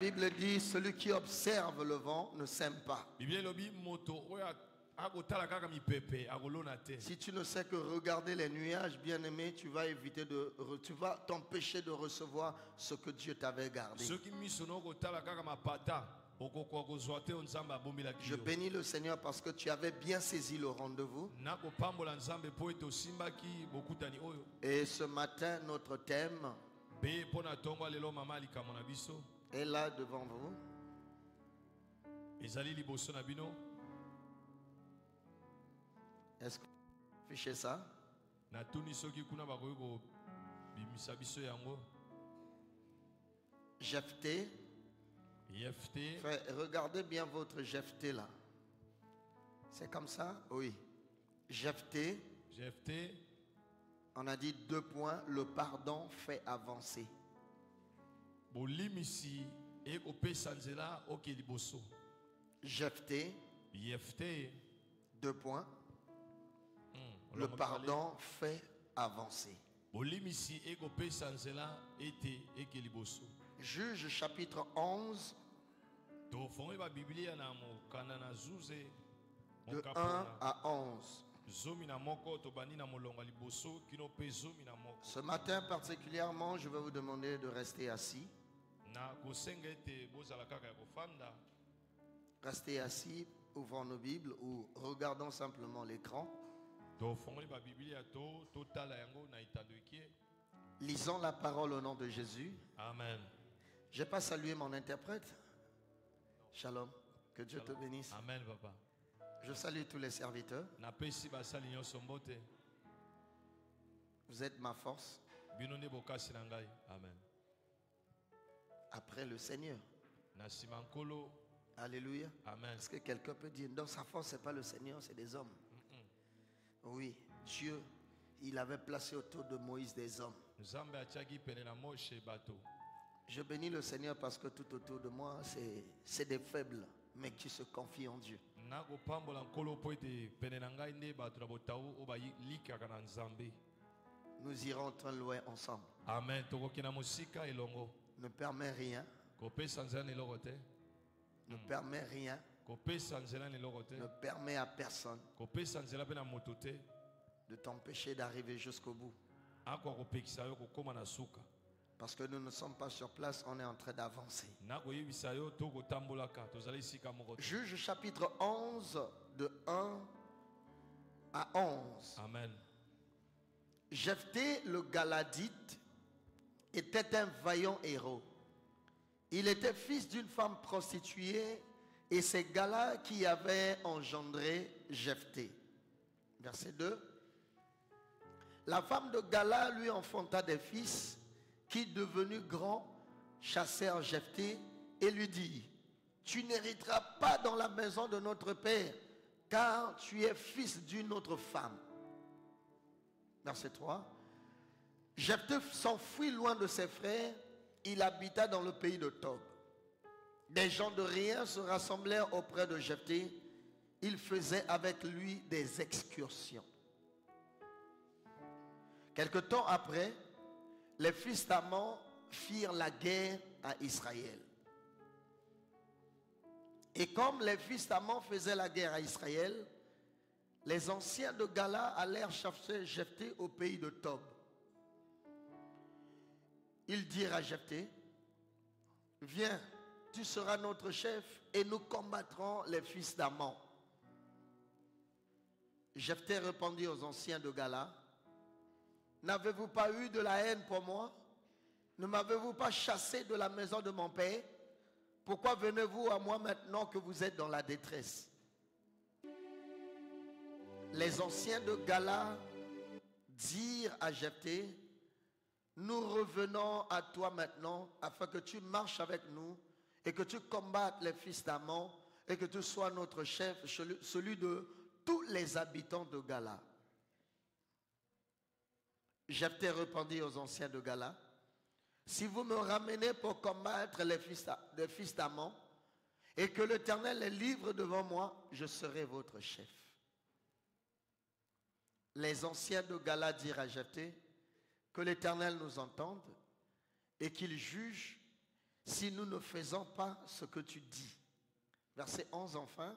La Bible dit, celui qui observe le vent ne sème pas. Si tu ne sais que regarder les nuages, bien-aimé, tu vas t'empêcher de recevoir ce que Dieu t'avait gardé. Je bénis le Seigneur parce que tu avais bien saisi le rendez-vous. Et ce matin, notre thème est là devant vous. Est-ce que vous affichez ça? Jephthé. Regardez bien votre Jephthé là. C'est comme ça? Oui. Jephthé. On a dit 2 points. Le pardon fait avancer. Jephthé. 2 points. Le pardon fait avancer. Juge chapitre 11. De 1 à 11. Ce matin particulièrement, je vais vous demander de rester assis. Restez assis, ouvrons nos Bibles ou regardons simplement l'écran. Lisons la parole au nom de Jésus. Amen. Je n'ai pas salué mon interprète. Shalom. Que Dieu te bénisse. Amen, papa. Je salue tous les serviteurs. Vous êtes ma force. Amen. Après le Seigneur. Alléluia. Amen. Est-ce que quelqu'un peut dire, dans sa force, ce n'est pas le Seigneur, c'est des hommes. Oui, Dieu, il avait placé autour de Moïse des hommes. Je bénis le Seigneur parce que tout autour de moi, c'est des faibles, mais qui se confient en Dieu. Nous irons très loin ensemble. Amen. Ne permets rien. Ne permets rien. Ne permets à personne de t'empêcher d'arriver jusqu'au bout. Parce que nous ne sommes pas sur place, on est en train d'avancer. Juge chapitre 11 de 1 à 11. Amen. Jephthé le Galadite était un vaillant héros. Il était fils d'une femme prostituée et c'est Gala qui avait engendré Jephthé. Verset 2. La femme de Gala lui enfanta des fils qui, devenus grands, chassèrent Jephthé et lui dit: tu n'hériteras pas dans la maison de notre père, car tu es fils d'une autre femme. Verset 3. Jephthé s'enfuit loin de ses frères. Il habita dans le pays de Tob. Des gens de rien se rassemblèrent auprès de Jephthé. Il faisait avec lui des excursions. Quelque temps après, les fils d'Amon firent la guerre à Israël. Et comme les fils d'Amon faisaient la guerre à Israël, les anciens de Gala allèrent chasser Jephthé au pays de Tob. Ils dirent à Jephthé: viens, tu seras notre chef et nous combattrons les fils d'Amon. Jephthé répondit aux anciens de Gala: n'avez-vous pas eu de la haine pour moi? Ne m'avez-vous pas chassé de la maison de mon père? Pourquoi venez-vous à moi maintenant que vous êtes dans la détresse? Les anciens de Gala dirent à Jephthé: nous revenons à toi maintenant afin que tu marches avec nous et que tu combattes les fils d'Amon et que tu sois notre chef, celui de tous les habitants de Gala. Jephthé répondit aux anciens de Gala: si vous me ramenez pour combattre les fils d'Amon et que l'Éternel les livre devant moi, je serai votre chef. Les anciens de Gala dirent à Jephthé: que l'Éternel nous entende et qu'il juge si nous ne faisons pas ce que tu dis. Verset 11 enfin.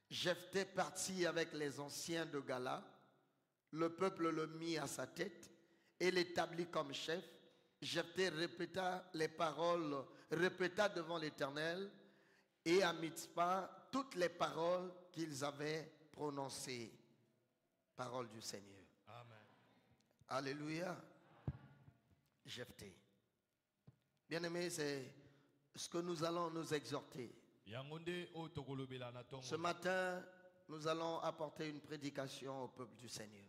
Jephthé partit avec les anciens de Gala. Le peuple le mit à sa tête et l'établit comme chef. Jephthé répéta les paroles, répéta devant l'Éternel et à Mitzpah toutes les paroles qu'ils avaient prononcées. Parole du Seigneur. Amen. Alléluia. Jephthé. Bien-aimés, c'est ce que nous allons nous exhorter. Ce matin, nous allons apporter une prédication au peuple du Seigneur.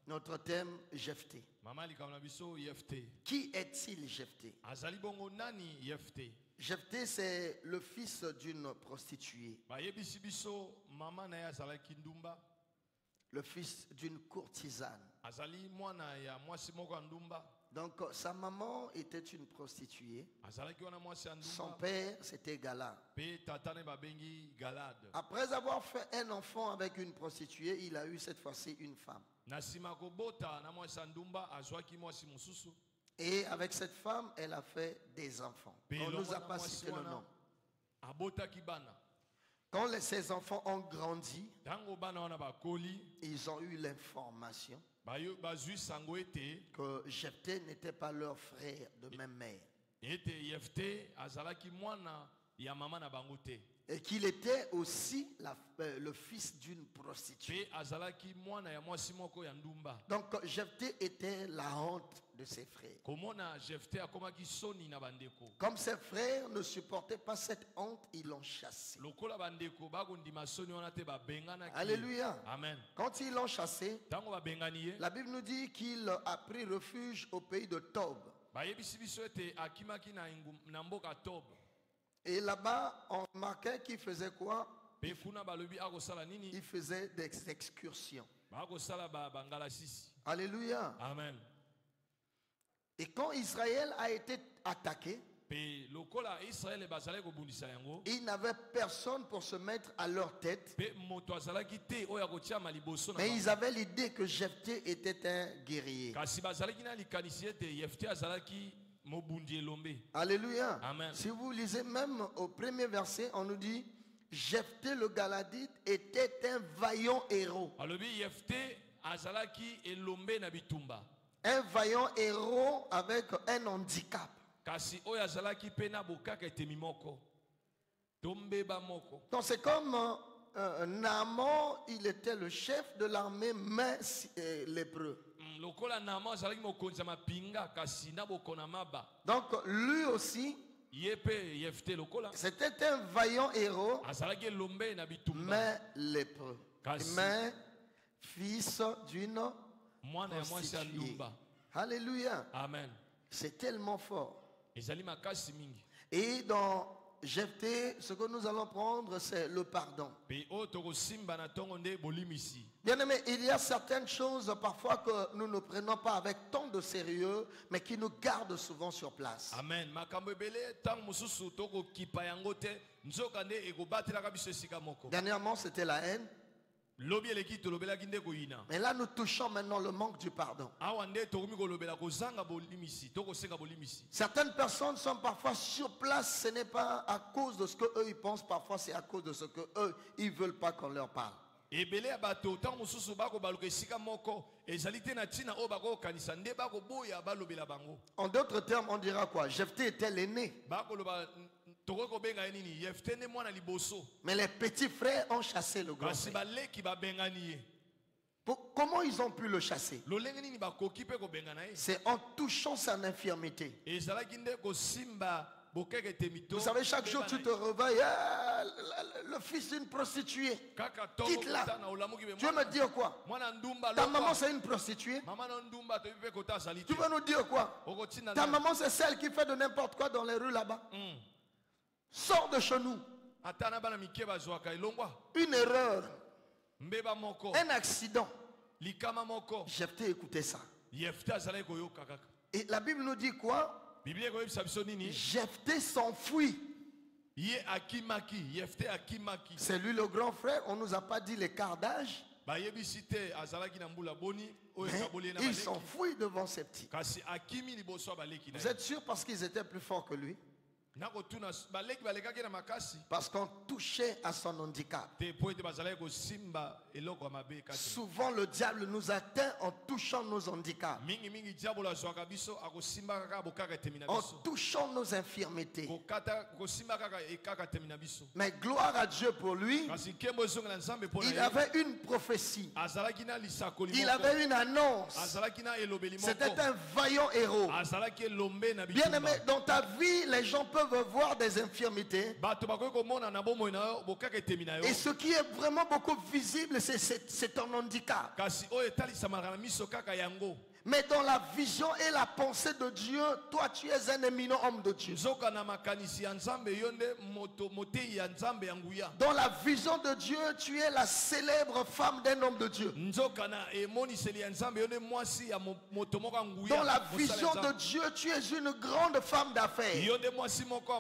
Notre thème, Jephthé. Qui est-il, Jephthé? Jephthé, c'est le fils d'une prostituée. Le fils d'une courtisane. Donc sa maman était une prostituée. Son père c'était Gala. Après avoir fait un enfant avec une prostituée, il a eu cette fois-ci une femme. Et avec cette femme, elle a fait des enfants. On ne nous a pas cité le nom. Quand ces enfants ont grandi, ils ont eu l'information que Jephthé n'était pas leur frère de même mère. Et qu'il était aussi le fils d'une prostituée. Donc Jephthé était la honte de ses frères. Comme ses frères ne supportaient pas cette honte, ils l'ont chassé. Alléluia. Amen. Quand ils l'ont chassé, la Bible nous dit qu'il a pris refuge au pays de Tob. Et là-bas, on remarquait qu'il faisait quoi? Il faisait des excursions. Alléluia. Amen. Et quand Israël a été attaqué, il n'avait personne pour se mettre à leur tête. Mais ils avaient l'idée que Jephthé était un guerrier. Alléluia. Amen. Si vous lisez même au premier verset, on nous dit Jephthé le Galadite était un vaillant héros. Un vaillant héros avec un handicap. Donc c'est comme Naaman, il était le chef de l'armée, mais lépreux. Donc lui aussi, c'était un vaillant héros, mais lépreux, mais fils d'une prostituée. Alléluia. Amen. C'est tellement fort. Et dans Jephthé, ce que nous allons prendre, c'est le pardon. Bien aimé, il y a certaines choses parfois que nous ne prenons pas avec tant de sérieux, mais qui nous gardent souvent sur place. Amen. Dernièrement, c'était la haine. Mais là, nous touchons maintenant le manque du pardon. Certaines personnes sont parfois sur place, ce n'est pas à cause de ce qu'eux ils pensent, parfois c'est à cause de ce qu'eux ils ne veulent pas qu'on leur parle. En d'autres termes, on dira quoi? Jephthé était l'aîné. Mais les petits frères ont chassé le grand frère. Comment ils ont pu le chasser? C'est en touchant son infirmité. Vous savez, chaque jour tu te réveilles, le fils d'une prostituée, quitte-la. Tu veux me dire quoi? Ta maman c'est une prostituée. Tu veux nous dire quoi? Ta maman c'est celle qui fait de n'importe quoi dans les rues là-bas. Sors de chez nous. Une erreur, un accident. Jephthé écoutait ça. Et la Bible nous dit quoi? Jephthé s'enfuit. C'est lui le grand frère. On ne nous a pas dit l'écart d'âge. bayebisi te azalaki na mbula boni oyo Mais ekaboli na ils baleki s'enfuient devant ces petits. kasi akimi liboso ya baleki na Vous ye. êtes sûr parce qu'ils étaient plus forts que lui? nakotuna baleki balekaki na makasi Parce qu'on touchait à son handicap. te po ete bazalaki kosimba eloko ya mabe kati. Souvent le diable nous atteint en touchant nos handicaps, mingimingi diabolo azwaka biso akosimba kaka bokakatemi na en biso touchant nos infirmités. kosimba kaka ekakatemi na biso. Mais gloire à Dieu pour lui, kasi nkembo ezongela nzambe mpo na il ye avait une prophétie, azalaki na lisakoli il moko avait une annonce. azalaki na elobeli moko C'était un vaillant héros. azalaki elombe na Bien bitumba. aimé, dans ta vie, les gens peuvent voir des infirmités. bato bakoki komona na bomoi na yo bokakatemi na yo Et ce qui est vraiment beaucoup visible, c'est ton handicap. kasi oyo etalisamaka na miso kaka yango. Mais dans la vision et la pensée de Dieu, toi tu es un éminent homme de Dieu. nzoka na makanisi ya nzambe yo nde motei ya nzambe ya nguya. Dans la vision de Dieu, tu es la célèbre femme d'un homme de Dieu. nzoka na emoniseli ya nzambe yo nde mwasi ya moto moko ya nguya. Dans la mosala ya vision de Nzambe. Dieu, tu es une grande femme d'affaires. yo nde mwasi moko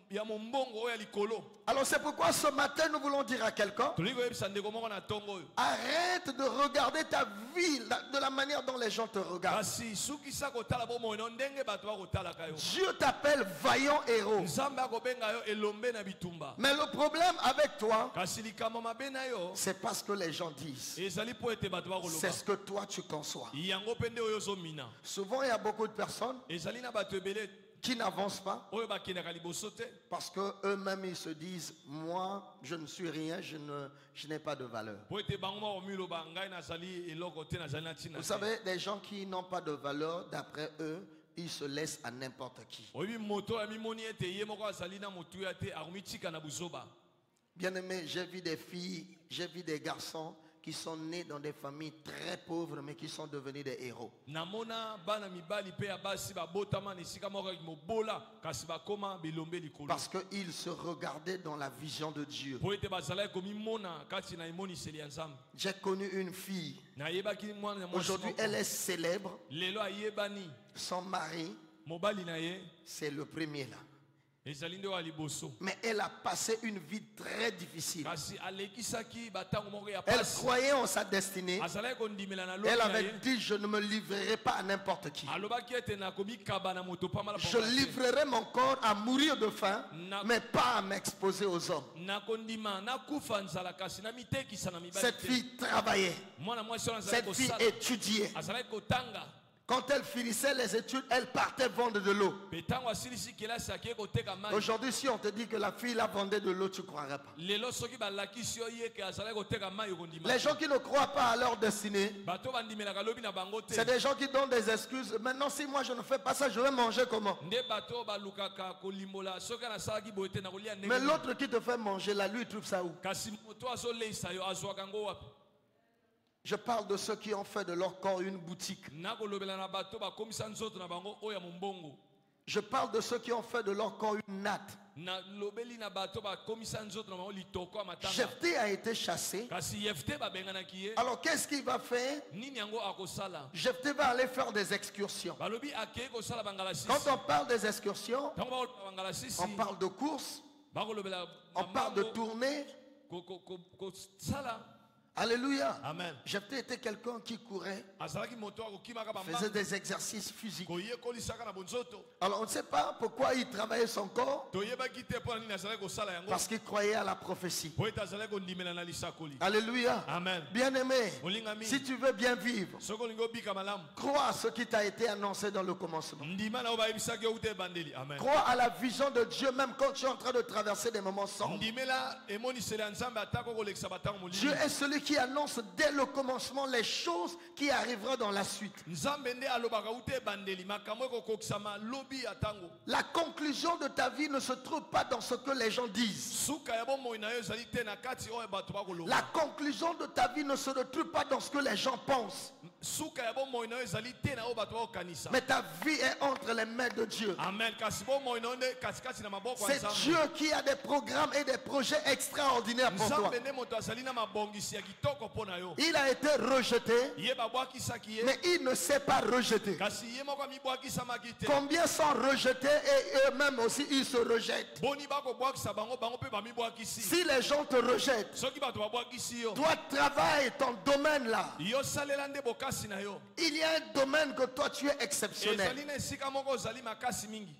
ya mombongo oyo ya likolo. Alors c'est pourquoi ce matin nous voulons dire à quelqu'un, tolingi koyebisa ndeko moko na ntongo oyo arrête de regarder ta vie de la manière dont les gens te regardent. kasi sukisa kotala bomoi no ndenge bato bakotalaka yo. Dieu t'appelle vaillant héros. nzambe akobenga yo elombe na bitumba. Mais le problème avec toi, kasi likambo mabe na yo c'est parce que les gens disent. ezali po ete bato C'est bakoloba ce que toi tu conçois. yango mpe nde oyo ozomina. Souvent il y a beaucoup de personnes ezali na bato ebele qui n'avancent pas oyo bakendaka liboso te parce qu'eux-mêmes ils se disent, moi je ne suis rien, je n'ai pas de valeur. po ete bango bakomiloba ngai nazali eloko te nazali na ntina Vous te. savez, des gens qui n'ont pas de valeur, d'après eux, ils se laissent à n'importe qui. oyebi moto oyo amimoni ete ye moko azali na motuya te akomitika na buzoba. Bien aimé, j'ai vu des filles, j'ai vu des garçons qui sont nés dans des familles très pauvres mais qui sont devenus des héros. namona bana mibali mpe ya basi babotama na esika moko ya mobola kasi bakoma bilombe likolo Parce qu'ils se regardaient dans la vision de Dieu. po ete bazalaki komimona kati na emoniseli ya nzambe. J'ai connu une fille. nayebaki mwana ya mwasi Aujourd'hui, moko. elle est célèbre. lelo ayebani Son mari, mobali na ye c'est le premier là. ezali nde oyo ya liboso. Mais elle a passé une vie très difficile. kasi alekisaki batango moko ya Elle pasi. croyait en sa destinée. azalaki kondimela na lobi Elle na avait ye. dit, je ne me livrerai pas à n'importe qui. alobaki ete nakomikaba na moto pamala Je livrerai mon corps à mourir de faim, mais pas à m'exposer aux hommes. nakondima nakufa nzala kasi namitekisa na mibali Cette te. fille travaillait. mwana mwasi wana azalaki Cette fille kosala étudiait. azalaki kotanga. Quand elle finissait les études, elle partait vendre de l'eau. mpe ntango asilisi kelasi akei koteka mai. Aujourd'hui, si on te dit que la fille là vendait de l'eau, tu ne croirais pas. lelo soki balakisi yo ye ke azalaki koteka mai okondima Les te. gens qui ne croient pas à leur destinée, bato bandimelaka lobi na bango te. c'est des gens qui donnent des excuses. Maintenant, si moi je ne fais pas ça, je vais manger comment? nde bato balukaka kolimbola soki nasalaki boye te nakolia Mais ndenge. l'autre qui te fait manger là, lui, il trouve ça où? kasi moto azoleisa yo azwaka yango wapi. Je parle de ceux qui ont fait de leur corps une boutique. nakolobela na bato bakomisa nzoto na bango oyo ya mombongo. Je parle de ceux qui ont fait de leur corps une natte. nalobeli na bato bakomisa nzoto na bango litoko ya matanga. Jephthé a été chassé. kasi yefte babenganaki ye. Alors qu'est-ce qu'il va faire? nini yango akosala. Jephthé va aller faire des excursions. balobi akei kosala bangala sisi. Quand on parle des excursions, ntango bakoloba bangala sisi. on parle de courses, bakolobela on parle de tournées. kosala. Alléluia. amen. Jephthé était quelqu'un qui courait, azalaki moto akokimaka faisait bambanga des exercices physiques. koyekolisaka na bonzoto. Alors on ne sait pas pourquoi il travaillait son corps, toyebaki te mpo na nini azalaki kosala yango. parce qu'il croyait à la prophétie. po ete azalaki kondimela na lisakoli. Alléluia. amen. Bien-aimé, olingami si tu veux bien vivre, soki olingi obika malamu crois à ce qui t'a été annoncé dans le commencement. ndima na yo bayebisaki yo uta ebandeli. amen. Crois à la vision de Dieu même quand tu es en train de traverser des moments sombres. ndimela emoniseli ya nzambe atako kolekisa batango Dieu molili. est celui qui annonce dès le commencement les choses qui arriveront dans la suite. nzambe nde alobaka uta ebandeli makambo ekokokisama lobi ya tango. La conclusion de ta vie ne se trouve pas dans ce que les gens disent. suka ya bomoi na yo ezali te na kati oyo bato bakoloba. La conclusion de ta vie ne se retrouve pas dans ce que les gens pensent. suka ya bomoi na yo ezali te na oyo bato bakokanisa. Mais ta vie est entre les mains de Dieu. Amen. Kasi bomoi na yo nde katikati na maboko ya C'est Nzambe. Dieu qui a des programmes et des projets extraordinaires pour toi. Nzambe nde moto azali na mabongisi ya kitoko mpo na yo. Il a été rejeté, Ye babwakisaki ye. mais il ne s'est pas rejeté. Kasi ye moko amibwakisamaki te. Combien sont rejetés et eux-mêmes aussi ils se rejettent? Boni bakobwakisa bango bango mpe bamibwakisi. Si les gens te rejettent, Soki bato babwakisi yo. toi travaille ton domaine là. Yo salela nde bokasi na yo. Il y a un domaine que toi tu es exceptionnel. Ezali na esika moko ozali makasi mingi.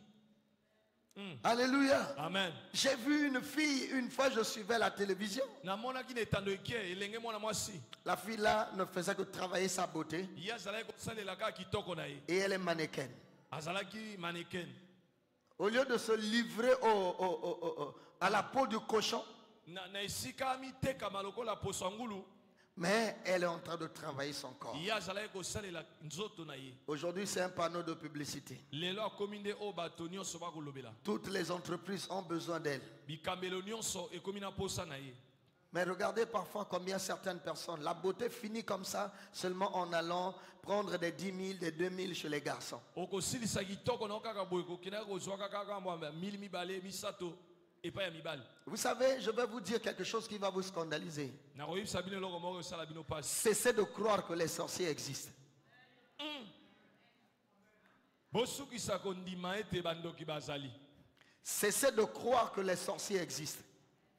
Alléluia. Amen. J'ai vu une fille, une fois je suivais la télévision. Namonaki na etando eke elenge mwana mwasi. La fille là ne faisait que travailler sa beauté Ye azalaki kosalela kaka kitoko na ye. et elle est mannequin. Azalaki mannequin. Au lieu de se livrer à la peau du cochon, Na esika amitekama lokola poso ya ngulu. mais elle est en train de travailler son corps. Ye azalaki kosalela nzoto na ye. Aujourd'hui, c'est un panneau de publicité. Lelo akomi nde oyo bato nyonso bakolobela. Toutes les entreprises ont besoin d'elle. Bikambelo nyonso ekomi na posa na ye. Mais regardez parfois combien certaines personnes, la beauté finit comme ça, seulement en allant prendre des 10 000, des 2 000 chez les garçons. Okosilisa kitoko na kaka boye kokenda kozwa kaka mwa mili mibale misato epai ya mibale. Vous savez, je vais vous dire quelque chose qui va vous scandaliser. Nakoyebisa bino eloko moko esala bino pasi. Cessez de croire que les sorciers existent. Bosukisa kondima ete bandoki bazali. Cessez de croire que les sorciers existent.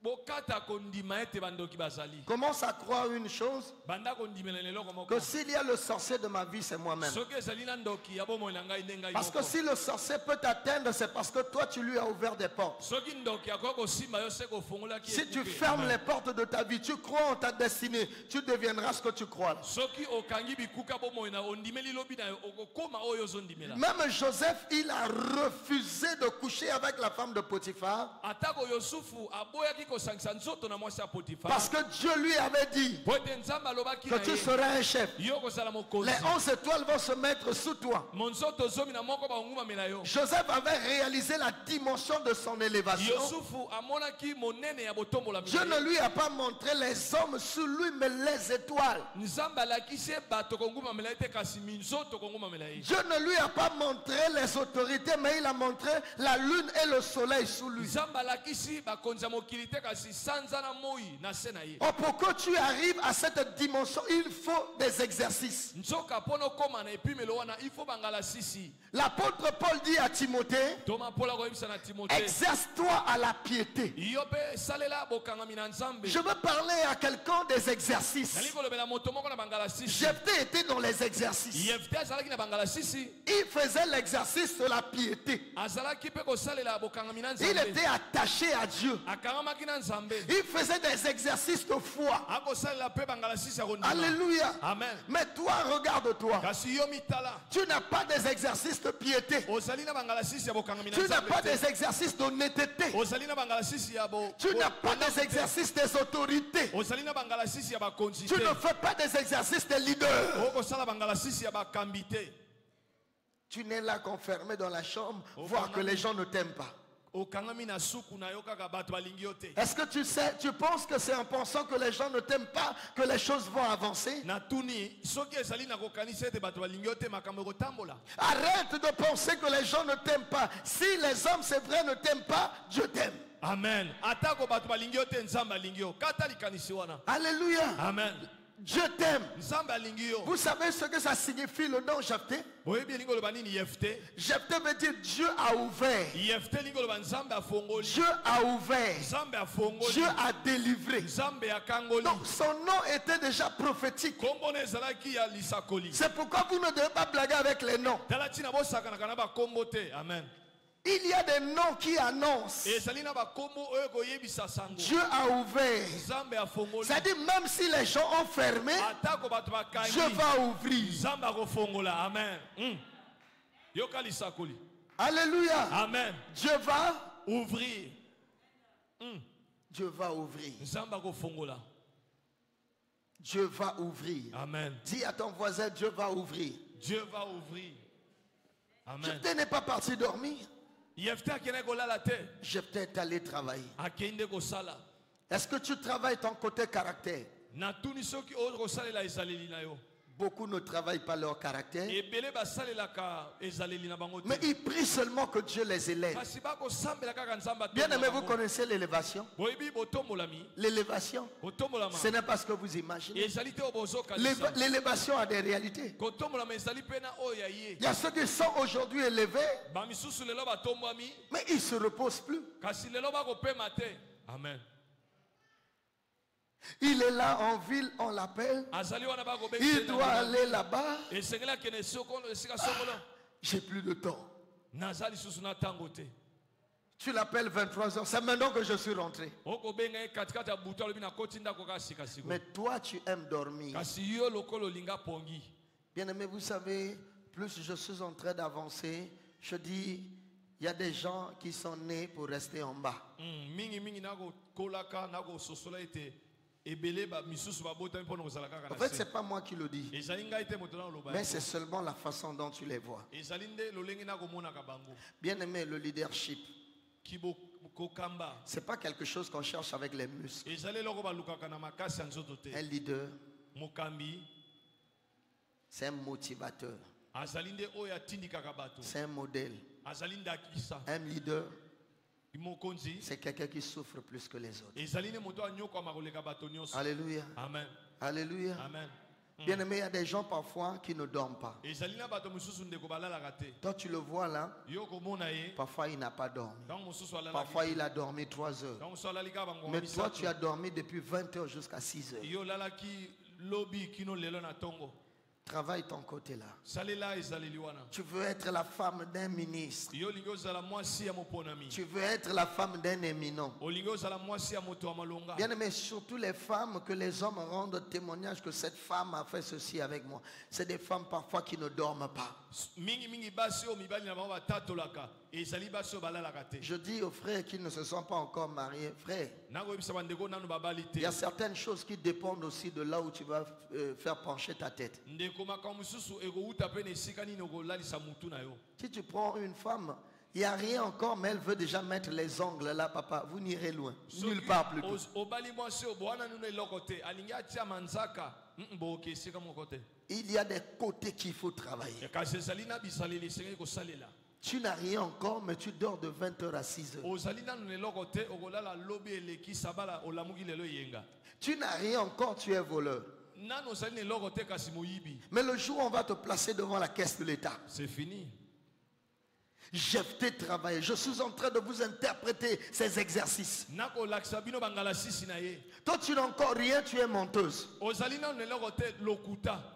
Bokata kondima ete bandoki bazali. Commence à croire une chose, Banda kondimela eloko moko. que s'il y a le sorcier de ma vie, c'est moi-même. Soki ezali na ndoki ya bomoi na ngai nde ngai Parce que moko. si le sorcier peut t'atteindre, c'est parce que toi, tu lui as ouvert des portes. Soki ndoki akoki kosimba yo se kofungolaki Si tu ekuke. fermes les portes de ta vie, tu crois en ta destinée, tu deviendras ce que tu crois. Soki okangi bikuka bomoi na ondimeli lobi na yo okokoma oyo ozondimela. Même Joseph, il a refusé de coucher avec la femme de Potiphar Atako Yosufu aboyaki kosangisa nzoto na mwasi ya Potiphar. parce que Dieu lui avait dit Po ete Nzambe alobaki que na tu ye, seras un chef. yo kozala mokonzi. Les 11 étoiles vont se mettre sous toi. Monzoto zomi na moko baongumamela yo. Joseph avait réalisé la dimension de son élévation. Yosufu amonaki monene ya botombola Dieu ne lui a pas montré les hommes sous lui, mais les étoiles. Nzambe alakisi ye bato kongumamela ye te kasi minzoto kongumamela ye. Dieu ne lui a pas montré les autorités, mais il a montré la lune et le soleil sous lui. Nzambe alakisi bakonzi ya mokili te kasi sanza na moi na se na ye. Oh, pour que tu arrives à cette dimension, il faut des exercices. Nzoka mpono koma na epimelo wana ifo bangala sisi. L'apôtre Paul dit à Timothée, Toma pola koyebisa na Timote. exerce-toi à la piété. Yo pe salela bokangami na Nzambe. Je veux parler à quelqu'un des exercices. Nali kolobela moto moko na bangala sisi. Jephthé était dans les exercices. Yefte azalaki na bangala sisi. Il faisait l'exercice de la piété. Azalaki pe kosalela bokangami na Il Nzambe. était attaché à Dieu. Akangamaki na Nzambe. Il faisait des exercices de foi. Akosalela pe bangala sisi ya kondima. Alléluia. Amen. Mais toi, regarde-toi. Kasi yo mitala. Tu n'as pas des exercices de piété. Ozali na bangala sisi ya bokangami na Tu n'as Nzambe pas te. des exercices d'honnêteté. Ozali na bangala sisi ya bo. Tu n'as pas des exercices des autorités. Ozali na bangala sisi ya bakonzi Tu te. ne fais pas des exercices des leaders. Okosala bangala sisi ya bakambi te. Tu n'es là qu'enfermé dans la chambre, voir que les gens ne t'aiment pas. Okangami na suku na yo kaka bato balingi yo te. Est-ce que tu sais, tu penses que c'est en pensant que les gens ne t'aiment pas que les choses vont avancer? Na tuni soki ezali na kokanisa ete bato balingi yo te makambo ekotambola. Arrête de penser que les gens ne t'aiment pas. Si les hommes, c'est vrai, ne t'aiment pas, Dieu t'aime. Amen. Atako bato balingi yo te Nzambe alingi yo. Kata likanisi wana. Alléluia. Amen. Dieu t'aime. Nzambe alingi yo. Vous savez ce que ça signifie le nom Jephthé? Boyebi elingi oloba nini Yefte? Jephthé veut dire Dieu a ouvert. Yefte elingi oloba Nzambe afongoli. Dieu a ouvert. Nzambe afongoli. Dieu a délivré. Nzambe akangoli. Donc son nom était déjà prophétique. Kombo na ezalaki ya lisakoli. C'est pourquoi vous ne devez pas blaguer avec les noms. Tala tina bosakanaka na bakombo te. Amen. Il y a des noms qui annoncent. Ezali na bakombo oyo koyebisa sango. Dieu a ouvert. Nzambe afongoli. C'est-à-dire même si les gens ont fermé, Atako bato bakangi. Dieu va ouvrir. Nzambe akofongola. Amen. Yoka lisakoli. Alléluia. Amen. Dieu va Ouvrir. Dieu va ouvrir. Nzambe akofongola. Dieu va ouvrir. Amen. Dis à ton voisin, Dieu va ouvrir. Dieu va ouvrir. Amen. Jephthé n'est pas parti dormir. Yefte akende kolala te. Jephthé est allé travailler. Akende kosala. Est-ce que tu travailles ton côté caractère? Na tuni soki oyo kosalela ezaleli na yo. Beaucoup ne travaillent pas leur caractère, ebele basalelaka ezaleli na bango te. mais ils prient seulement que Dieu les élève. Kasi bakosambela kaka nzambe Bien atonda aimé, vous bango. connaissez l'élévation. Boyebi botombolami L'élévation, kotombolama ce n'est pas ce que vous imaginez. ezali te obozokalisa L'élévation a des réalités. kotombolama ezali pena oyo ya ye. Il y a ceux qui sont aujourd'hui élevés, Bamisusu lelo batombwami mais ils ne se reposent plus. kasi lelo bakopema te. Amen. Il est là en ville, on l'appelle. Azali wana bakobenga Il doit aller là-bas. esengeli akende sokolo esika sokolo J'ai plus de temps. naza lisusu na ntango te. Tu l'appelles 23h. C'est maintenant que je suis rentré. okobenga ye katikati ya butu alobi nakoti ndako kaka sikasiko. Mais toi, tu aimes dormir. kasi yo lokolo olinga pongi. Bien aimé, vous savez, plus je suis en train d'avancer, je dis, il y a des gens qui sont nés pour rester en bas. mingi mingi nakokolaka nakososola ete ebele misusu babotami mpo na kozala kaka En na fait, se. c'est pas moi qui le dis, ezali ngai te moto na oloba mais yango. c'est seulement la façon dont tu les vois. ezali nde lolenge nakomonaka bango. Bien aimé, le leadership, kokamba c'est pas quelque chose qu'on cherche avec les muscles. ezali eloko balukaka na makasi ya nzoto te. Un leader, mokambi c'est un motivateur, azali nde oyo atindikaka bato. c'est un modèle. azali nde akisa. Un leader, mokonzi c'est quelqu'un qui souffre plus que les autres. ezali nde moto anyokwama koleka bato nyonso. Alléluia. Amen. Alléluia. Amen. Bien aimé, il y a des gens parfois qui ne dorment pas. ezali na bato mosusu ndeko balalaka te. Toi, tu le vois là, yo komona ye parfois il n'a pas dormi. ntango mosusu alalaki. Parfois il a dormi 3 heures. ntango mosusu alali kaka bangonga Mais toi, tu misato. as dormi depuis 20 heures jusqu'à 6 heures. yo olalaki lobi kino lelo na ntongo. Travaille ton côté là. salela ezaleli wana. Tu veux être la femme d'un ministre. yo olingi ozala mwasi ya moponami. Tu veux être la femme d'un éminent. olingi ozala mwasi ya moto ya malonga. Bien aimé, surtout les femmes, que les hommes rendent témoignage que cette femme a fait ceci avec moi. C'est des femmes parfois qui ne dorment pas. mingi mingi basi oyo mibali na bango batatolaka ezali basi oyo balalaka te. Je dis aux frères qui ne se sont pas encore mariés, frères, nakoyebisa bandeko nanu babali il y a te. certaines choses qui dépendent aussi de là où tu vas faire pencher ta tête. ndeko makambo mosusu ekowuta mpe na esika nini okolalisa mutu na yo. Si tu prends une femme, il n'y a rien encore, mais elle veut déjà mettre les ongles là, papa. Vous n'irez loin. Nulle part plus tôt. obali mwasi oyo bowana nino eloko te alingi atia manzaka boke esika moko te. Il y a des côtés qu'il faut travailler. kasi ezali na bisaleli esengeli kosalela. Tu n'as rien encore, mais tu dors de 20h à 6h. ozali nanu na eloko te okolala lobi eleki sabala olamuki lelo eyenga. Tu n'as rien encore, tu es voleur. nanu ozali na eloko te kasi moyibi. Mais le jour où on va te placer devant la caisse de l'État, c'est fini. Jephthé travaille. Je suis en train de vous interpréter ces exercices. nakolakisa bino bangala sisi na ye. Toi, tu n'as encore rien, tu es menteuse. ozali nanu na eloko te lokuta.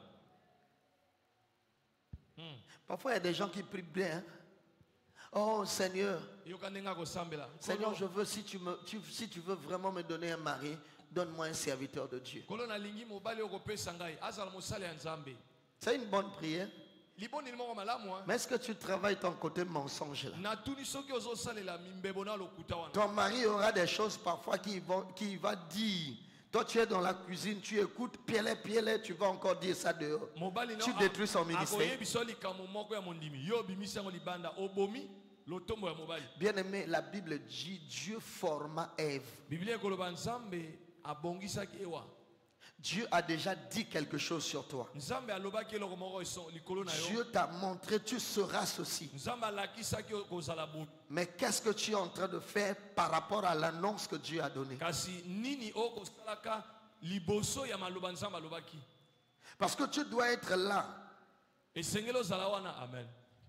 Parfois, il y a des gens qui prient bien. Oh Seigneur, yoka ndenge akosambela. Seigneur, je veux, si tu veux vraiment me donner un mari, donne-moi un serviteur de Dieu. kolo nalingi mobali okopesa ngai azala mosali ya nzambe. C'est une bonne prière. liboneli moko malamu. Mais est-ce que tu travailles ton côté mensonge là? natuni soki ozosalela mimbebo na lokuta wana. Ton mari aura des choses parfois qui va dire. Toi, tu es dans la cuisine, tu écoutes, piele, tu vas encore dire ça dehors. mobali Tu détruis son ministère. akoyebiso likambo moko ya mondimi yo obimisi yango libanda obomi lotombo ya mobali. Bien aimé, la Bible dit Dieu forma Ève. biblia ekoloba nzambe abongisaki ewa. Dieu a déjà dit quelque chose sur toi. nzambe alobaki eloko moko likolo na yo. Dieu t'a montré, tu seras ceci. nzambe alakisaki kozala boye. Mais qu'est-ce que tu es en train de faire par rapport à l'annonce que Dieu a donnée? kasi nini okosalaka liboso ya maloba nzambe alobaki. Parce que tu dois être là. esengeli ozala wana. amen.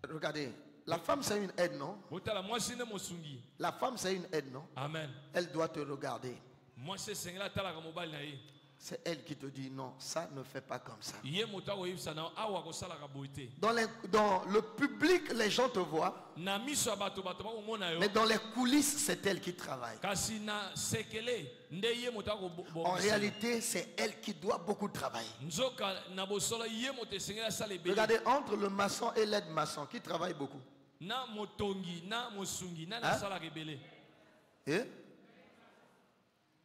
Regardez, la femme c'est une aide, non? botala mwasi nde mosungi. La femme c'est une aide, non? amen. Elle doit te regarder. mwasi esengeli atalaka mobali na ye. C'est elle qui te dit non, ça ne fait pas comme ça. ye moto akoyebisa na awa kosalaka boye te. Dans le public, les gens te voient. na miso ya bato bakomona yo. Mais dans les coulisses, c'est elle qui travaille. kasi na sekele nde ye moto En réalité, c'est elle qui doit beaucoup travailler. nzoka na bosolo ye moto esengeli asala ebele. Regardez, entre le maçon et l'aide-maçon, qui travaille beaucoup? na motongi na mosungi nani asalaka ebele. Eh?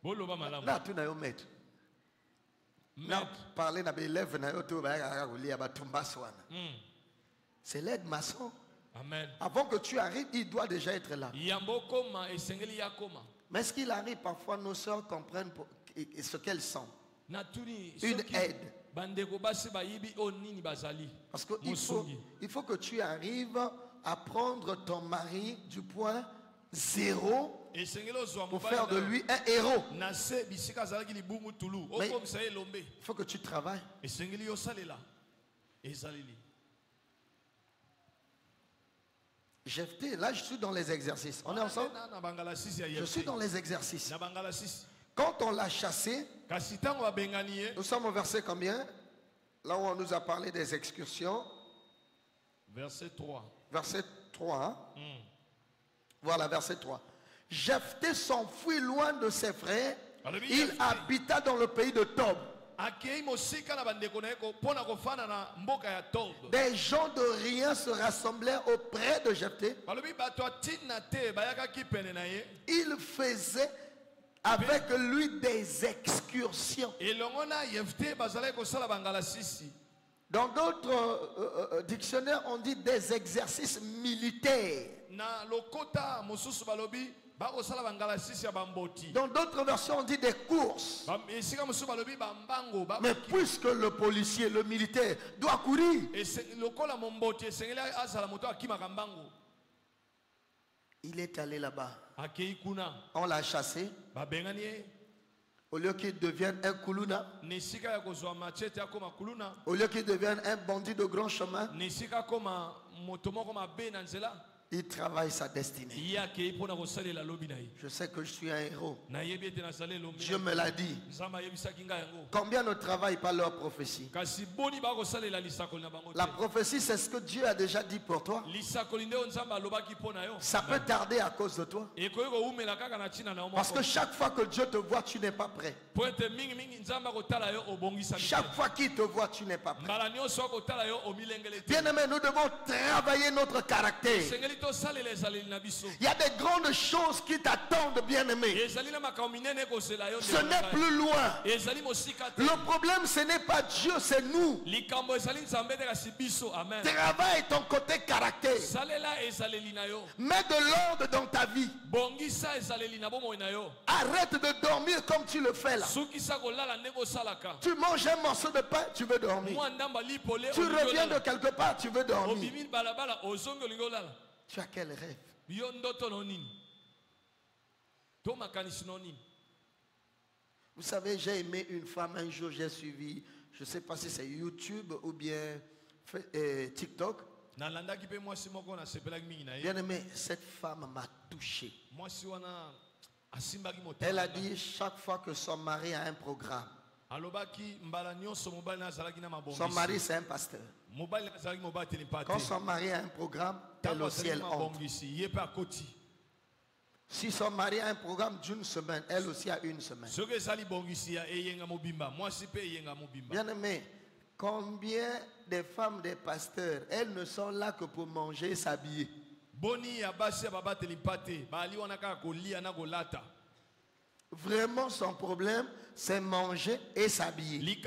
boloba malamu. Là, tu n'as pas maître. Non, parler na élève na yoto ba ya kolia ba tumbaso wana. C'est l'aide-maçon. amen. Avant que tu arrives, il doit déjà être là. yambo koma esengeli ya koma. Mais ce qu'il arrive, parfois nos sœurs comprennent ce qu'elles sont. natuni Une aide. bandeko basi bayibi o nini bazali. Parce qu'il faut que tu arrives à prendre ton mari du point zéro pour faire de lui un héros. Mais il faut que tu travailles. Jephté, là je suis dans les exercices. On est ensemble? Je suis dans les exercices. Quand on l'a chassé, nous sommes au verset combien? Là où on nous a parlé des excursions. Verset 3. Verset 3. Hein? Voilà, verset 3. Jephté s'enfuit loin de ses frères. Il habita dans le pays de Tob. Des gens de rien se rassemblèrent auprès de Jephté. Il faisait avec lui des excursions. Dans d'autres dictionnaires, on dit des exercices militaires. Dans d'autres versions, on dit des courses. Mais puisque le policier, le militaire, doit courir, il est allé là-bas. On l'a chassé. Au lieu qu'il devienne un koulouna, au lieu qu'il devienne un bandit de grand chemin, il travaille sa destinée. Je sais que je suis un héros. Dieu me l'a dit. Combien ne travaillent pas leur prophétie? La prophétie, c'est ce que Dieu a déjà dit pour toi. Ça peut tarder à cause de toi. Parce que chaque fois que Dieu te voit, tu n'es pas prêt. Chaque fois qu'il te voit, tu n'es pas prêt. Bien-aimés, nous devons travailler notre caractère. Il y a des grandes choses qui t'attendent, bien-aimé. Ce n'est plus loin. Le problème, ce n'est pas Dieu, c'est nous. Travaille ton côté caractère. Mets de l'ordre dans ta vie. Arrête de dormir comme tu le fais là. Tu manges un morceau de pain, tu veux dormir. Tu reviens de quelque part, tu veux dormir. Tu as quel rêve? Vous savez, j'ai aimé une femme un jour, j'ai suivi, je ne sais pas si c'est YouTube ou bien TikTok. Bien aimé, cette femme m'a touché. Elle a dit chaque fois que son mari a un programme, son mari c'est un pasteur. Quand son mari a un programme, elle aussi elle entre. Si son mari a un programme d'une semaine, elle aussi a une semaine. Bien aimé, combien de femmes des pasteurs, elles ne sont là que pour manger et s'habiller. Vraiment son problème, c'est manger et s'habiller.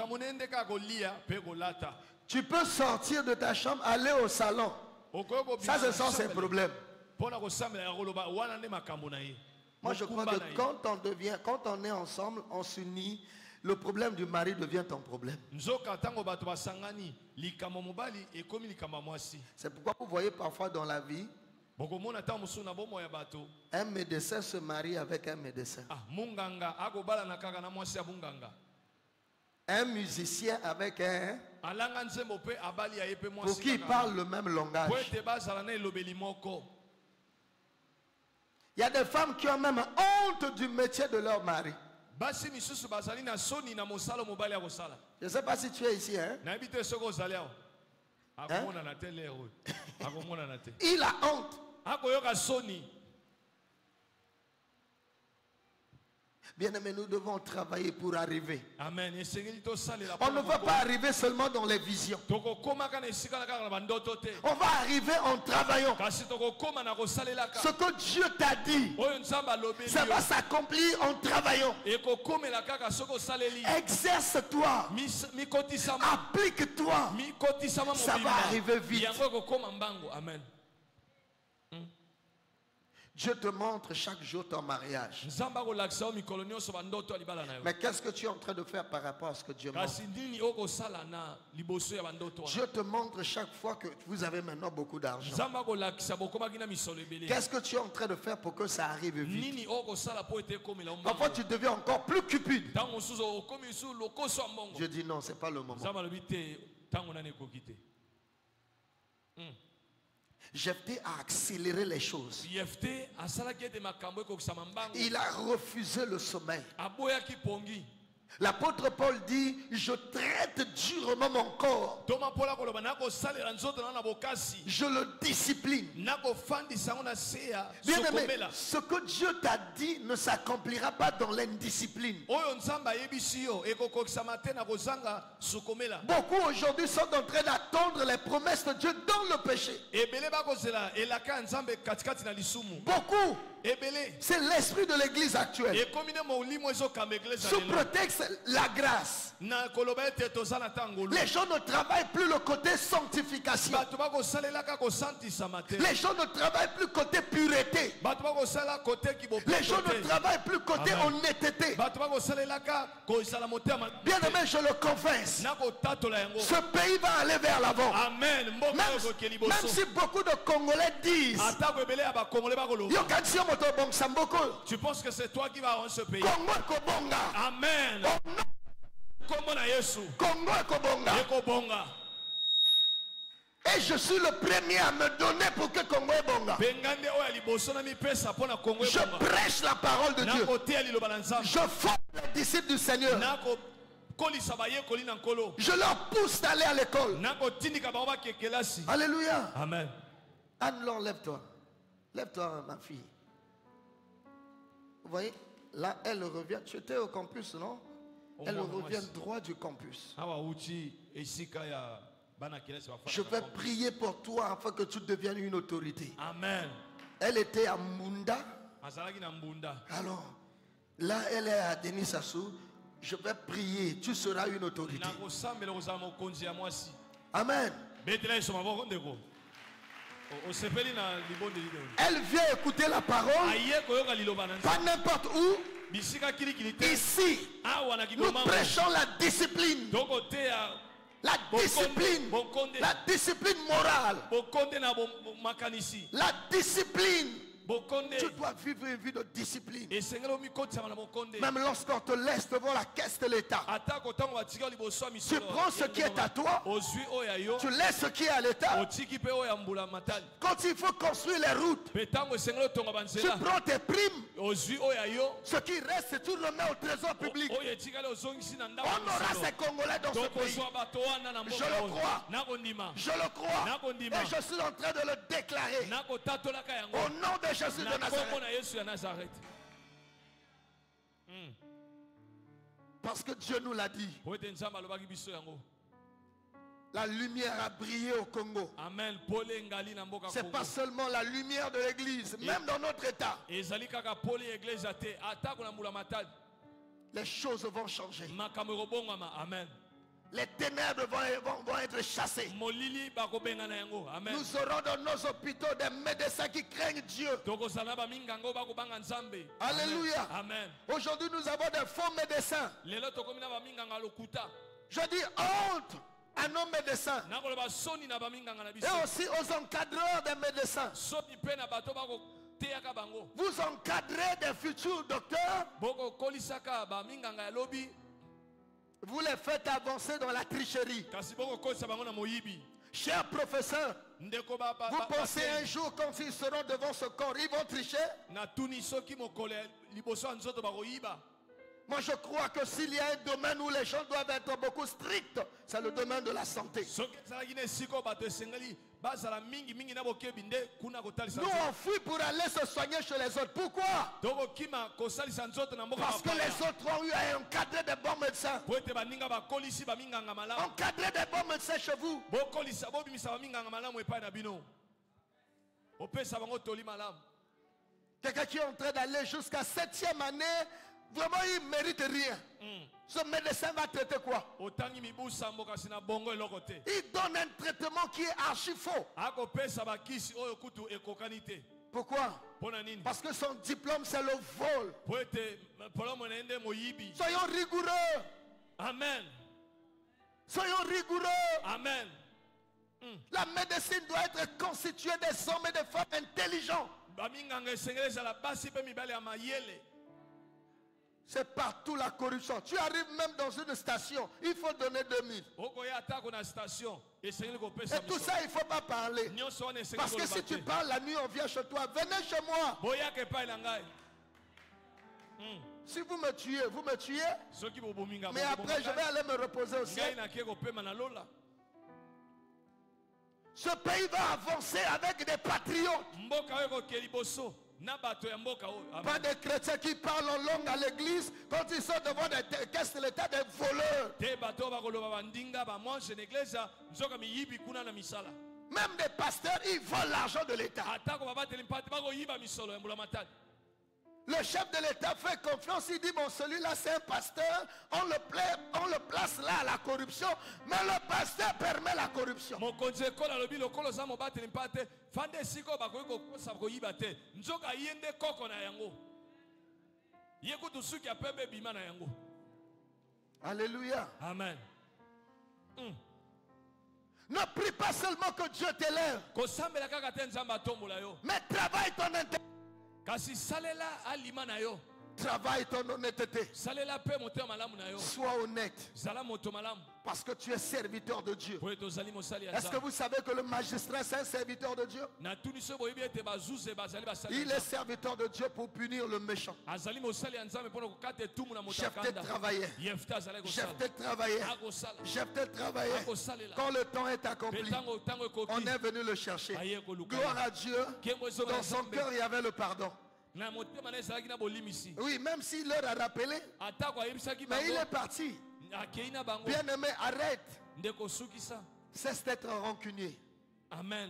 Tu peux sortir de ta chambre, aller au salon. Ça, ce sont ses problèmes. Moi, je crois que quand on est ensemble, on s'unit, le problème du mari devient ton problème. C'est pourquoi vous voyez parfois dans la vie, un médecin se marie avec un médecin. Un musicien avec un... pour qui parle le même langage. Il y a des femmes qui ont même honte du métier de leur mari. Je ne sais pas si tu es ici. Hein? Il a honte. Bien-aimés, nous devons travailler pour arriver. Amen. On ne va pas arriver seulement dans les visions. On va arriver en travaillant. Ce que Dieu t'a dit, ça va s'accomplir en travaillant. Exerce-toi. Applique-toi. Ça va arriver vite. Amen. Dieu te montre chaque jour ton mariage. Mais qu'est-ce que tu es en train de faire par rapport à ce que Dieu montre? Dieu te montre chaque fois que vous avez maintenant beaucoup d'argent. Qu'est-ce que tu es en train de faire pour que ça arrive vite? Parfois tu deviens encore plus cupide. Dieu dit non, ce n'est pas le moment. Jephthé a accéléré les choses. Il a refusé le sommeil. L'apôtre Paul dit, je traite durement mon corps. Je le discipline. Bien aimé, ce que Dieu t'a dit ne s'accomplira pas dans l'indiscipline. Beaucoup aujourd'hui sont en train d'attendre les promesses de Dieu dans le péché. Beaucoup. C'est l'esprit de l'église actuelle. Sous prétexte la grâce, les gens ne travaillent plus le côté sanctification. Les gens ne travaillent plus le côté pureté. Les gens ne travaillent plus le côté honnêteté. Bien aimé, je le confesse, ce pays va aller vers l'avant. Même si beaucoup de Congolais disent, tu penses que c'est toi qui vas avoir ce pays? Amen. Et je suis le premier à me donner pour que Congo est bonga. Je prêche la parole de Dieu. Je forme les disciples du Seigneur. Je leur pousse d'aller à l'école. Alléluia. Amen. Anne-Laure, lève-toi. Lève-toi, ma fille. Vous voyez, là, elle revient. Tu étais au campus, non? Elle revient droit du campus. Je vais prier pour toi afin que tu deviennes une autorité. Amen. Elle était à Munda. Alors, là, elle est à Denis Sassou. Je vais prier. Tu seras une autorité. Amen. Elle vient écouter la parole. Pas n'importe où. Ici, nous prêchons la discipline. La discipline morale. La discipline. Tu dois vivre une vie de discipline. Même lorsqu'on te laisse devant la caisse de l'État, tu prends ce qui est à toi, tu laisses ce qui est à l'État. Quand il faut construire les routes, tu prends tes primes. Ce qui reste, tu le mets au trésor public. On aura ces Congolais dans ce pays. Je le crois. Je le crois. Et je suis en train de le déclarer. Au nom de Jésus de Nazareth. Parce que Dieu nous l'a dit. La lumière a brillé au Congo. Ce n'est pas seulement la lumière de l'église, même dans notre état. Les choses vont changer. Amen. Les ténèbres vont être chassées. Nous aurons dans nos hôpitaux des médecins qui craignent Dieu. Alléluia. Amen. Aujourd'hui, nous avons des faux médecins. Je dis honte à nos médecins. Et aussi aux encadreurs des médecins. Vous encadrez des futurs docteurs. Vous les faites avancer dans la tricherie. Chers professeurs, vous pensez un jour quand ils seront devant ce corps, ils vont tricher? Moi je crois que s'il y a un domaine où les gens doivent être beaucoup stricts, c'est le domaine de la santé. Nous on fuit pour aller se soigner chez les autres. Pourquoi? Parce que les autres ont eu à encadrer des bons médecins. Encadrer des bons médecins chez vous. Quelqu'un qui est en train d'aller jusqu'à 7e année, vraiment il ne mérite rien. Ce médecin va traiter quoi? Il donne un traitement qui est archi faux. Pourquoi? Pona nini? Parce que son diplôme, c'est le vol. Po ete polomo na ende moyibi. Soyons rigoureux. Amen. Soyons rigoureux. Amen. La médecine doit être constituée des hommes et des femmes intelligents. Baminganga esengele za la basi pe mibale ya mayele. C'est partout la corruption. Tu arrives même dans une station, il faut donner 2000. Okoya atako na station. Esengele ko Et pesa tout ça, il ne faut pas parler. Nyonso wana esengele Parce ko que si tu lobate. parles la nuit, on vient chez toi. Venez chez moi. Boya ke pa ilangai. Si vous me tuez, vous me tuez. Soki bo bominga. Mais après, je vais aller me reposer aussi. Ngai na ke ko pema na lola. Ce pays va avancer avec des patriotes. Mboka yo ko keliboso. Na bato ya mboka o. Pas des chrétiens qui parlent en langue à l'église quand ils sont devant des caisses de l'État, des voleurs. Te bato ba koloba bandinga ba mwanche n'eglise nzoka miyibi kuna na misala. Même des pasteurs, ils volent l'argent de l'État. Atako ba bateli mpate ba ko yiba misolo ya mbula matadi. Le chef de l'État fait confiance, il dit, bon, celui-là c'est un pasteur, on le place là à la corruption, mais le pasteur permet la corruption. Mokonzi ekola lobi lokolo za mo bateli mpate fande siko ba ko kosa ko yiba te. Nzoka yende koko na yango. Yekutu suki apembe bima na yango. Alléluia. Amen. Ne prie pas seulement que Dieu t'élève, Kosambela kaka te nzamba tombola yo. mais travaille ton intégrité. Kasi salela alima na yo. Travaille ton honnêteté. Salela pe motema malamu na yo. Sois honnête. Zala moto malamu. Parce que tu es serviteur de Dieu. Po eto zali mosali ya Est-ce que vous savez que le magistrat c'est un serviteur de Dieu? na tuniso boyebi ete bazuze bazali basali. Il est serviteur de Dieu pour punir le méchant. Azali mosali ya nzambe pona kokata etumu na moto Jephthé akanda. travaillait. Yefte azali kosala. Jephthé travaillait. Akosala. Jephthé travaillait. Akosalela. Quand le temps est accompli, Pe tango ekoki. on est venu le chercher. Aye koluka. Gloire à Dieu. Kembo ezonga na Dans son Nzambe. cœur, il y avait le pardon. Na motema na ezalaki na bolimisi. Oui, même s'il leur a rappelé, Atako ayebisaki mais il bango. est parti. Akei na bango. Bien-aimé, arrête. Ndeko sukisa. Cesse d'être rancunier. Amen.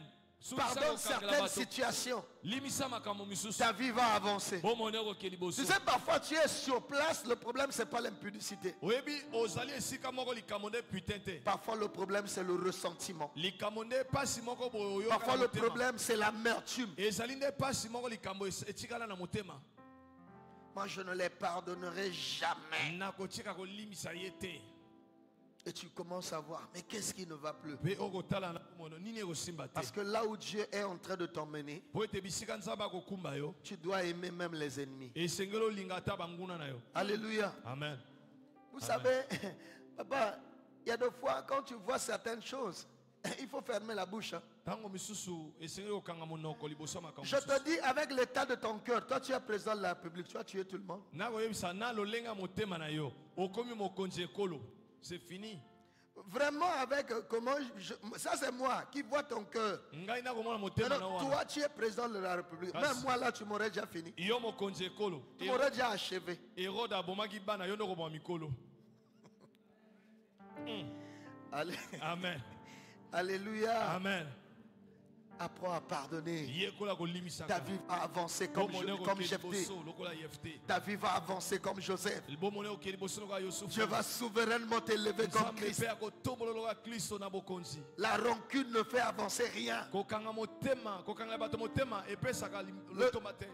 Pardonne certaines situations. Limisa makambo misusu. Ta vie va avancer. Bomone okeli boso. Tu sais, parfois tu es sur place, le problème, c'est pas l'impudicité. Oyebi ozali esika moko likambo putain te. Parfois, le problème, c'est le ressentiment. Likambo pasi moko boyo. Parfois, le problème, c'est l'amertume. Ezali nde pasi moko likambo etikala na motema. Moi, je ne les pardonnerai jamais. Nakotika kolimisa ye te. Et tu commences à voir, mais qu'est-ce qui ne va plus? Pe okotala na mono nini ekosimba te. Parce que là où Dieu est en train de t'emmener, Po ete bisika nzamba akokumba yo. tu dois aimer même les ennemis. Esengelo linga ta banguna na yo. Alléluia. Amen. Vous savez, papa, il y a des fois, quand tu vois certaines choses, il faut fermer la bouche. Hein. Tango misusu esengelo kanga monoko liboso makambo. Je te dis, avec l'état de ton cœur, toi tu es président de la République, tu as tué tout le monde. Nako yebisa na lolenga motema na yo. Okomi mokonzi ekolo. C'est fini. Vraiment, avec comment ça c'est moi qui vois ton cœur. Ngai na komona motema na Non, wana. toi tu es président de la République. Même moi là, tu m'aurais déjà fini. Yo mokonzi ekolo. Tu m'aurais déjà achevé. Hérode abomaki bana yo ndoko bwa mikolo. Allez. Amen. Alléluia. Amen. Apprends à pardonner. Yekola kolimisa. Ta vie va avancer comme Jephthé. Lokola Yefte. Ta vie va avancer comme Joseph. Bomone okeli boso lokola Yosuf. Dieu va souverainement t'élever comme Christ. Nzambe pe akotombola lokola Kristo na bokonzi. La rancune ne fait avancer rien. Kokanga motema, kokanga bato motema epesaka lotoma te.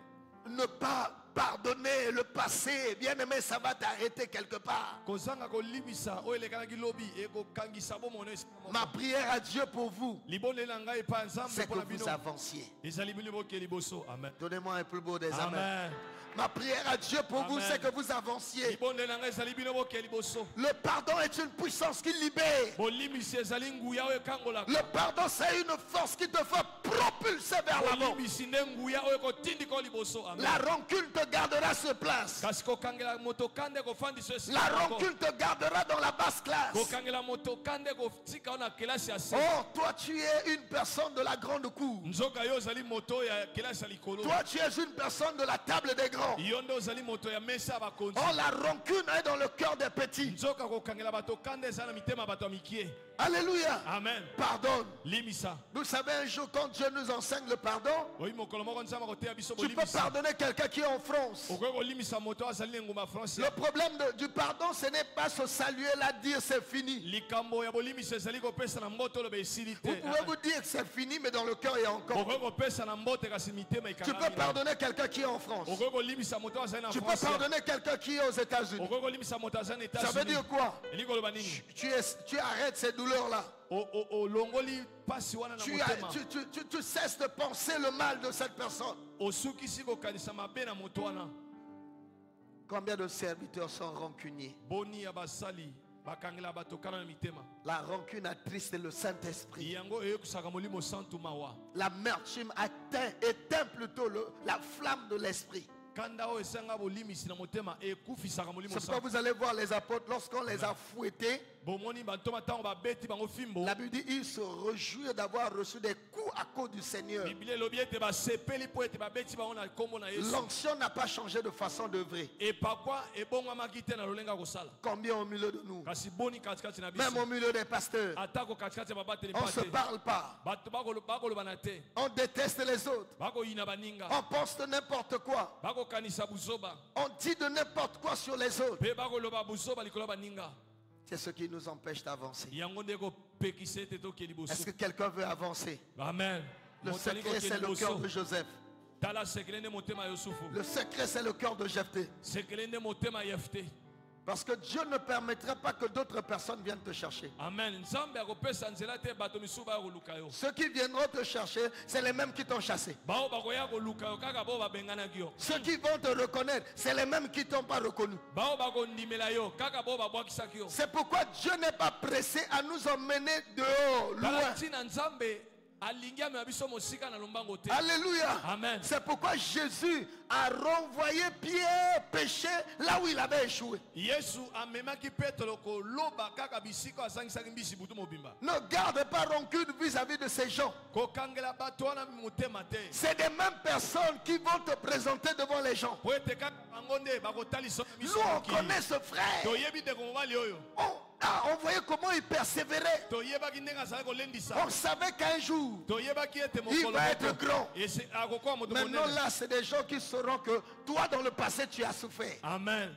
Ne pas pardonner le passé, bien aimé, ça va t'arrêter quelque part. Kozanga kolimisa o elekanaki lobi ekokangisa bomone. Ma prière à Dieu pour vous, Libonde na ngai pa nzambe c'est que pona vous bino. avanciez. Ezali bino bokeli boso. Amen. Donnez-moi un plus beau des amens. Amen. Ma prière à Dieu pour vous, Amen. c'est que vous avanciez. Libonde na ngai ezali bino bokeli boso. Le pardon est une puissance qui libère. Bolimisi ezali nguya oyo ekangola. Le pardon, c'est une force qui te fait propulser vers l'avant. Bolimisi nde nguya oyo ekotindika liboso. Amen. La rancune te gardera sur place. Kasi kokangela moto kande kofandisa esika La moko. rancune te gardera dans la basse classe. Kokangela moto kande kotika ona kelasi ya se. Oh, toi tu es une personne de la grande cour. Nzoka yo ozali moto ya kelasi ya likolo. Toi tu es une personne de la table des grands. Yo nde ozali moto ya mesa ya bakonzi. Oh, la rancune est dans le cœur des petits. Nzoka kokangela bato kande eza na mitema bato ya mikie. Alléluia. Amen. Pardonne. Limisa. Vous savez, un jour, quand Dieu nous enseigne le pardon, Oui, mokolo moko nzambe akoteya biso tu peux bolimisa. pardonner quelqu'un qui est en France. Okoki kolimisa moto azali na nguma France. Le problème du pardon, ce n'est pas se saluer là, dire c'est fini. Likambo ya bolimisa ezali kopesa na mbote oloba esili te. Vous pouvez vous dire que c'est fini, mais dans le cœur, il y a encore. Okoki kopesa na mbote kasi mitema Tu peux ikangami. pardonner quelqu'un qui est en France. Okoki kolimisa moto azali na Tu peux France. pardonner quelqu'un qui est aux États-Unis. Okoki kolimisa moto azali na Ça veut États-Unis. dire quoi? Eli koloba nini? Tu arrêtes ces douleurs-là. Olongoli pasi wana na motema. Tu cesses de penser le mal de cette personne. Osukisi kokanisa mabe na moto wana. Combien de serviteurs sont rancuniers? Boni ya basali bakangela batokana na mitema. La rancune attriste le Saint-Esprit. Yango eyokusaka molimo santu mawa. L'amertume éteint plutôt la flamme de l'esprit. Kanda o esanga bolimisi na motema ekufisaka molimo C'est pourquoi santu. vous allez voir les apôtres, lorsqu'on les a fouettés, Bomoni bantoma tango babeti bango fimbo. la Bible dit ils se réjouissent d'avoir reçu des coups à cause du Seigneur. Biblia lobi ete basepeli po ete babeti bango na kombo na Yesu. L'onction n'a pas changé de façon d'œuvrer. Epakwa ebongamaki te na lolenga kosala. Combien au milieu de nous? Kasi boni katikati na Même biso. au milieu des pasteurs, Atako katikati ya babateli on ne se pate. parle pas. Bato bakoloba na te. On déteste les autres. Bakoyina baninga. On pense de n'importe quoi. Bakokanisa buzoba. On dit de n'importe quoi sur les autres. Pe bakoloba buzoba likolo baninga. C'est ce qui nous empêche d'avancer. Yango ndeko pekise ete toke liboso. Est-ce que quelqu'un veut avancer? Amen. Le secret, c'est le cœur de Joseph. Tala sekele nde motema Yosufu. Le secret, c'est le cœur de Jephthé. Sekele nde motema Yefte. Parce que Dieu ne permettra pas que d'autres personnes viennent te chercher. Amen. Nzambe akopesa nzela te bato misusu bakoluka yo. Ceux qui viendront te chercher, c'est les mêmes qui t'ont chassé. Bao bakoya koluka yo kaka bo babenganaki yo. Ceux qui vont te reconnaître, c'est les mêmes qui t'ont pas reconnu. Bao bakondimela yo kaka bo babwakisaki yo. C'est pourquoi Dieu n'est pas pressé à nous emmener dehors, loin. Tala ntina Nzambe alingi amema biso mosika na lombango te. Alléluia. Amen. C'est pourquoi Jésus a renvoyé Pierre pécher là où il avait échoué. Yesu amemaki Petro koloba kaka bisika asangisaki mbisi butu mobimba. Ne garde pas rancune vis-à-vis de ces gens. Kokangela bato wana motema te. C'est des mêmes personnes qui vont te présenter devant les gens. Po ete kaka bango nde bakotalisa Nous, biso on mokili. connaît ce frère. Toyebi ndeko mobali oyo. On voyait comment il persévérait. Toyebaki ndenge azalaki kolendisa. On savait qu'un jour, Toyebaki ete il mokolo va être moko. grand. Ese akokoa moto Maintenant, monene. là, c'est des gens qui sauront que toi, dans le passé, tu as souffert. Amen.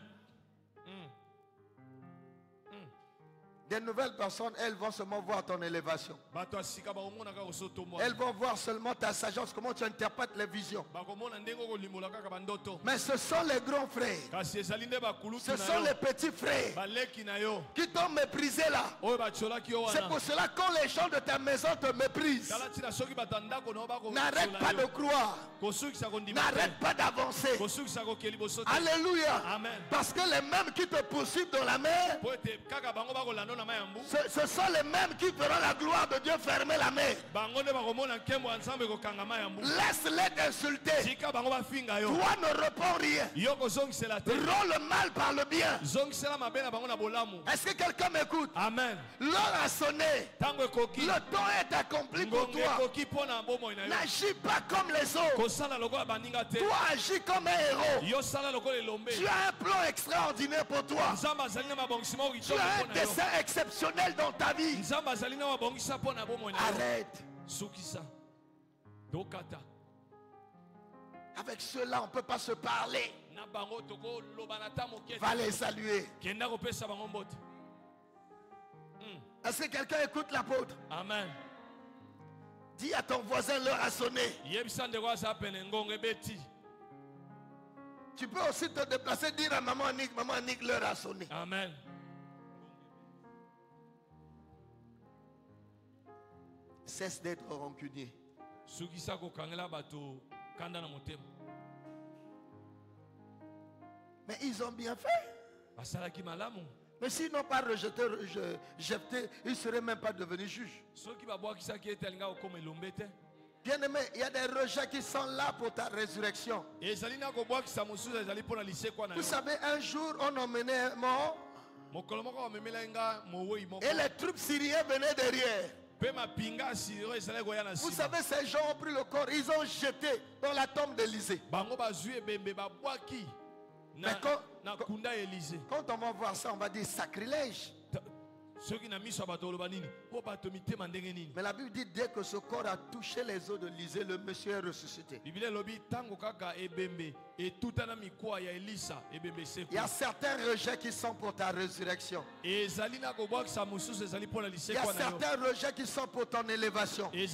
Des nouvelles personnes, elles vont seulement voir ton élévation. Bato asika bakomonaka kosotomwa. Elles vont voir seulement ta sagesse, comment tu interprètes les visions. Bakomona ndenge okolimbola kaka bandoto. Mais ce sont les grands frères. Kasi ezali nde bakulutu Ce na sont yo. les petits frères Baleki na yo. qui t'ont méprisé là. Oyo batiolaki yo C'est wana. pour cela que quand les gens de ta maison te méprisent, Tala tina soki bato ndako na yo bako. n'arrête pas de croire. Kosukisa kondima. N'arrête pas d'avancer. Kosukisa kokeli liboso te. Alléluia. Amen. Parce que les mêmes qui te poursuivent dans la mer, Po ete kaka bango bakolanda na mayambu. ce sont les mêmes qui feront la gloire de Dieu fermer la mer. Bango nde bakomona nkembo ya Nzambe kokanga mayambu. Laisse-les t'insulter. Tika bango bafinga yo. Toi ne réponds rien. Yo kozongisela te. Rends le mal par le bien. Zongisela mabe na bango na bolamu. Est-ce que quelqu'un m'écoute? Amen. L'heure a sonné. Tango ekoki. Le temps est accompli pour Ngonga toi. ekoki mpo na bomoi na yo. N'agis pas comme les autres. Kosala lokola baninga te. Toi agis comme un héros. Yo sala lokola elombe. Tu as un plan extraordinaire pour toi. Nzambe azali na mabongisima oyo Tu kitoko as un mpo na yo. dessein exceptionnel dans ta vie. Nzambe azali na mabongisa mpo na bomoi na yo. Arrête. Sukisa. Tokata. Avec ceux-là, on ne peut pas se parler. Na bango tokoloba na ta moke. Va les saluer. Kenda kopesa bango mbote. Est-ce que quelqu'un écoute l'apôtre? Amen. Dis à ton voisin, l'heure a sonné. Yebisa ndeko aza pene ngonga ebeti. Tu peux aussi te déplacer, dire à maman Nick, l'heure a sonné. Amen. Cesse d'être rancunier. Sukisa kokangela bato kanda na motema. Mais ils ont bien fait. Basalaki malamu. Mais s'ils n'ont pas rejeté Jephthé, ils ne seraient même pas devenus juges. Soki babwakisaki ete alinga kokoma elombe te. Bien-aimé, il y a des rejets qui sont là pour ta résurrection. Ezali na kobwakisa mosusu ezali mpo na lisekwa na Vous yo. savez, un jour, on emmenait un mort Mokolo moko bamemela nga mowei moko. et les troupes syriennes venaient derrière. Mpe mapinga asiro ezali koya na Vous nsima. savez, ces gens ont pris le corps, ils ont jeté dans la tombe d'Élysée. Bango bazwi ebembe babwaki na Mais quand- na kunda ya Élysée. Quand on va voir ça, on va dire sacrilège. Mais la Bible dit dès que ce corps a touché les eaux de l'Élysée, le monsieur est ressuscité. Il y a certains rejets qui sont pour ta résurrection. Il y a certains rejets qui sont pour ton élévation. Mais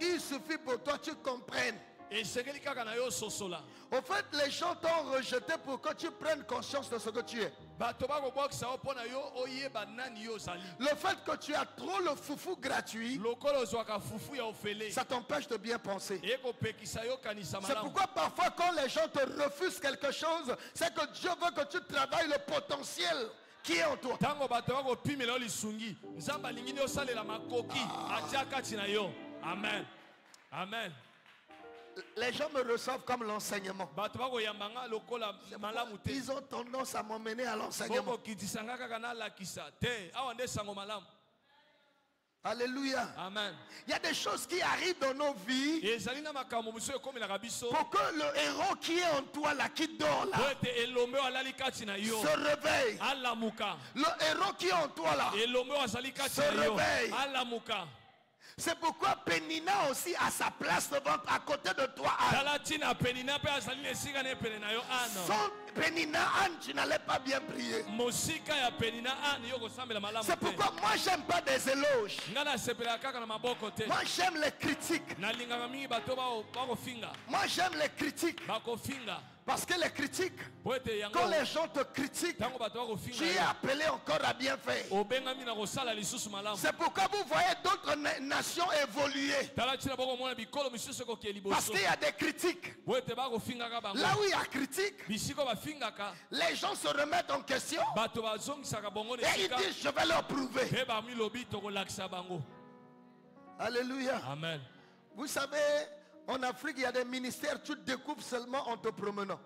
il suffit pour toi que tu comprennes. Au fait, les gens t'ont rejeté pour que tu prennes conscience de ce que tu es. Le fait que tu as trop le foufou gratuit, ça t'empêche de bien penser. C'est pourquoi parfois quand les gens te refusent quelque chose, c'est que Dieu veut que tu travailles le potentiel qui est en toi. Amen. Amen. Les gens me reçoivent comme l'enseignement. Ils ont tendance à m'emmener à l'enseignement. Alléluia. Amen. Il y a des choses qui arrivent dans nos vies pour que le héros qui est en toi là, qui dort là, se réveille. Le héros qui est en toi là se réveille. C'est pourquoi Pénina aussi a sa place devant, à côté de toi. Sans Pénina, Anne, tu n'allais pas bien prier. C'est pourquoi moi j'aime pas des éloges. Moi j'aime les critiques. Moi j'aime les critiques. Parce que les critiques, quand les gens te critiquent, tu es appelé encore à bien faire. C'est pourquoi vous voyez d'autres nations évoluer. Parce qu'il y a des critiques. Là où il y a critique, les gens se remettent en question. Et ils disent, je vais leur prouver. Alléluia. Amen. Vous savez, en Afrique, il y a des ministères, tu découvres seulement en te promenant.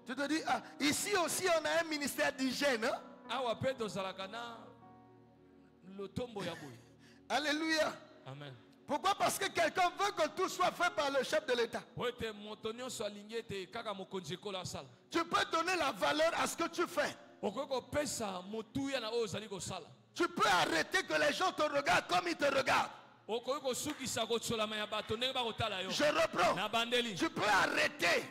Tu te dis, ah, ici aussi on a un ministère d'hygiène. Hein? Alléluia. Amen. Pourquoi? Parce que quelqu'un veut que tout soit fait par le chef de l'État. Tu peux donner la valeur à ce que tu fais. Tu peux arrêter que les gens te regardent comme ils te regardent. Je reprends. Tu peux arrêter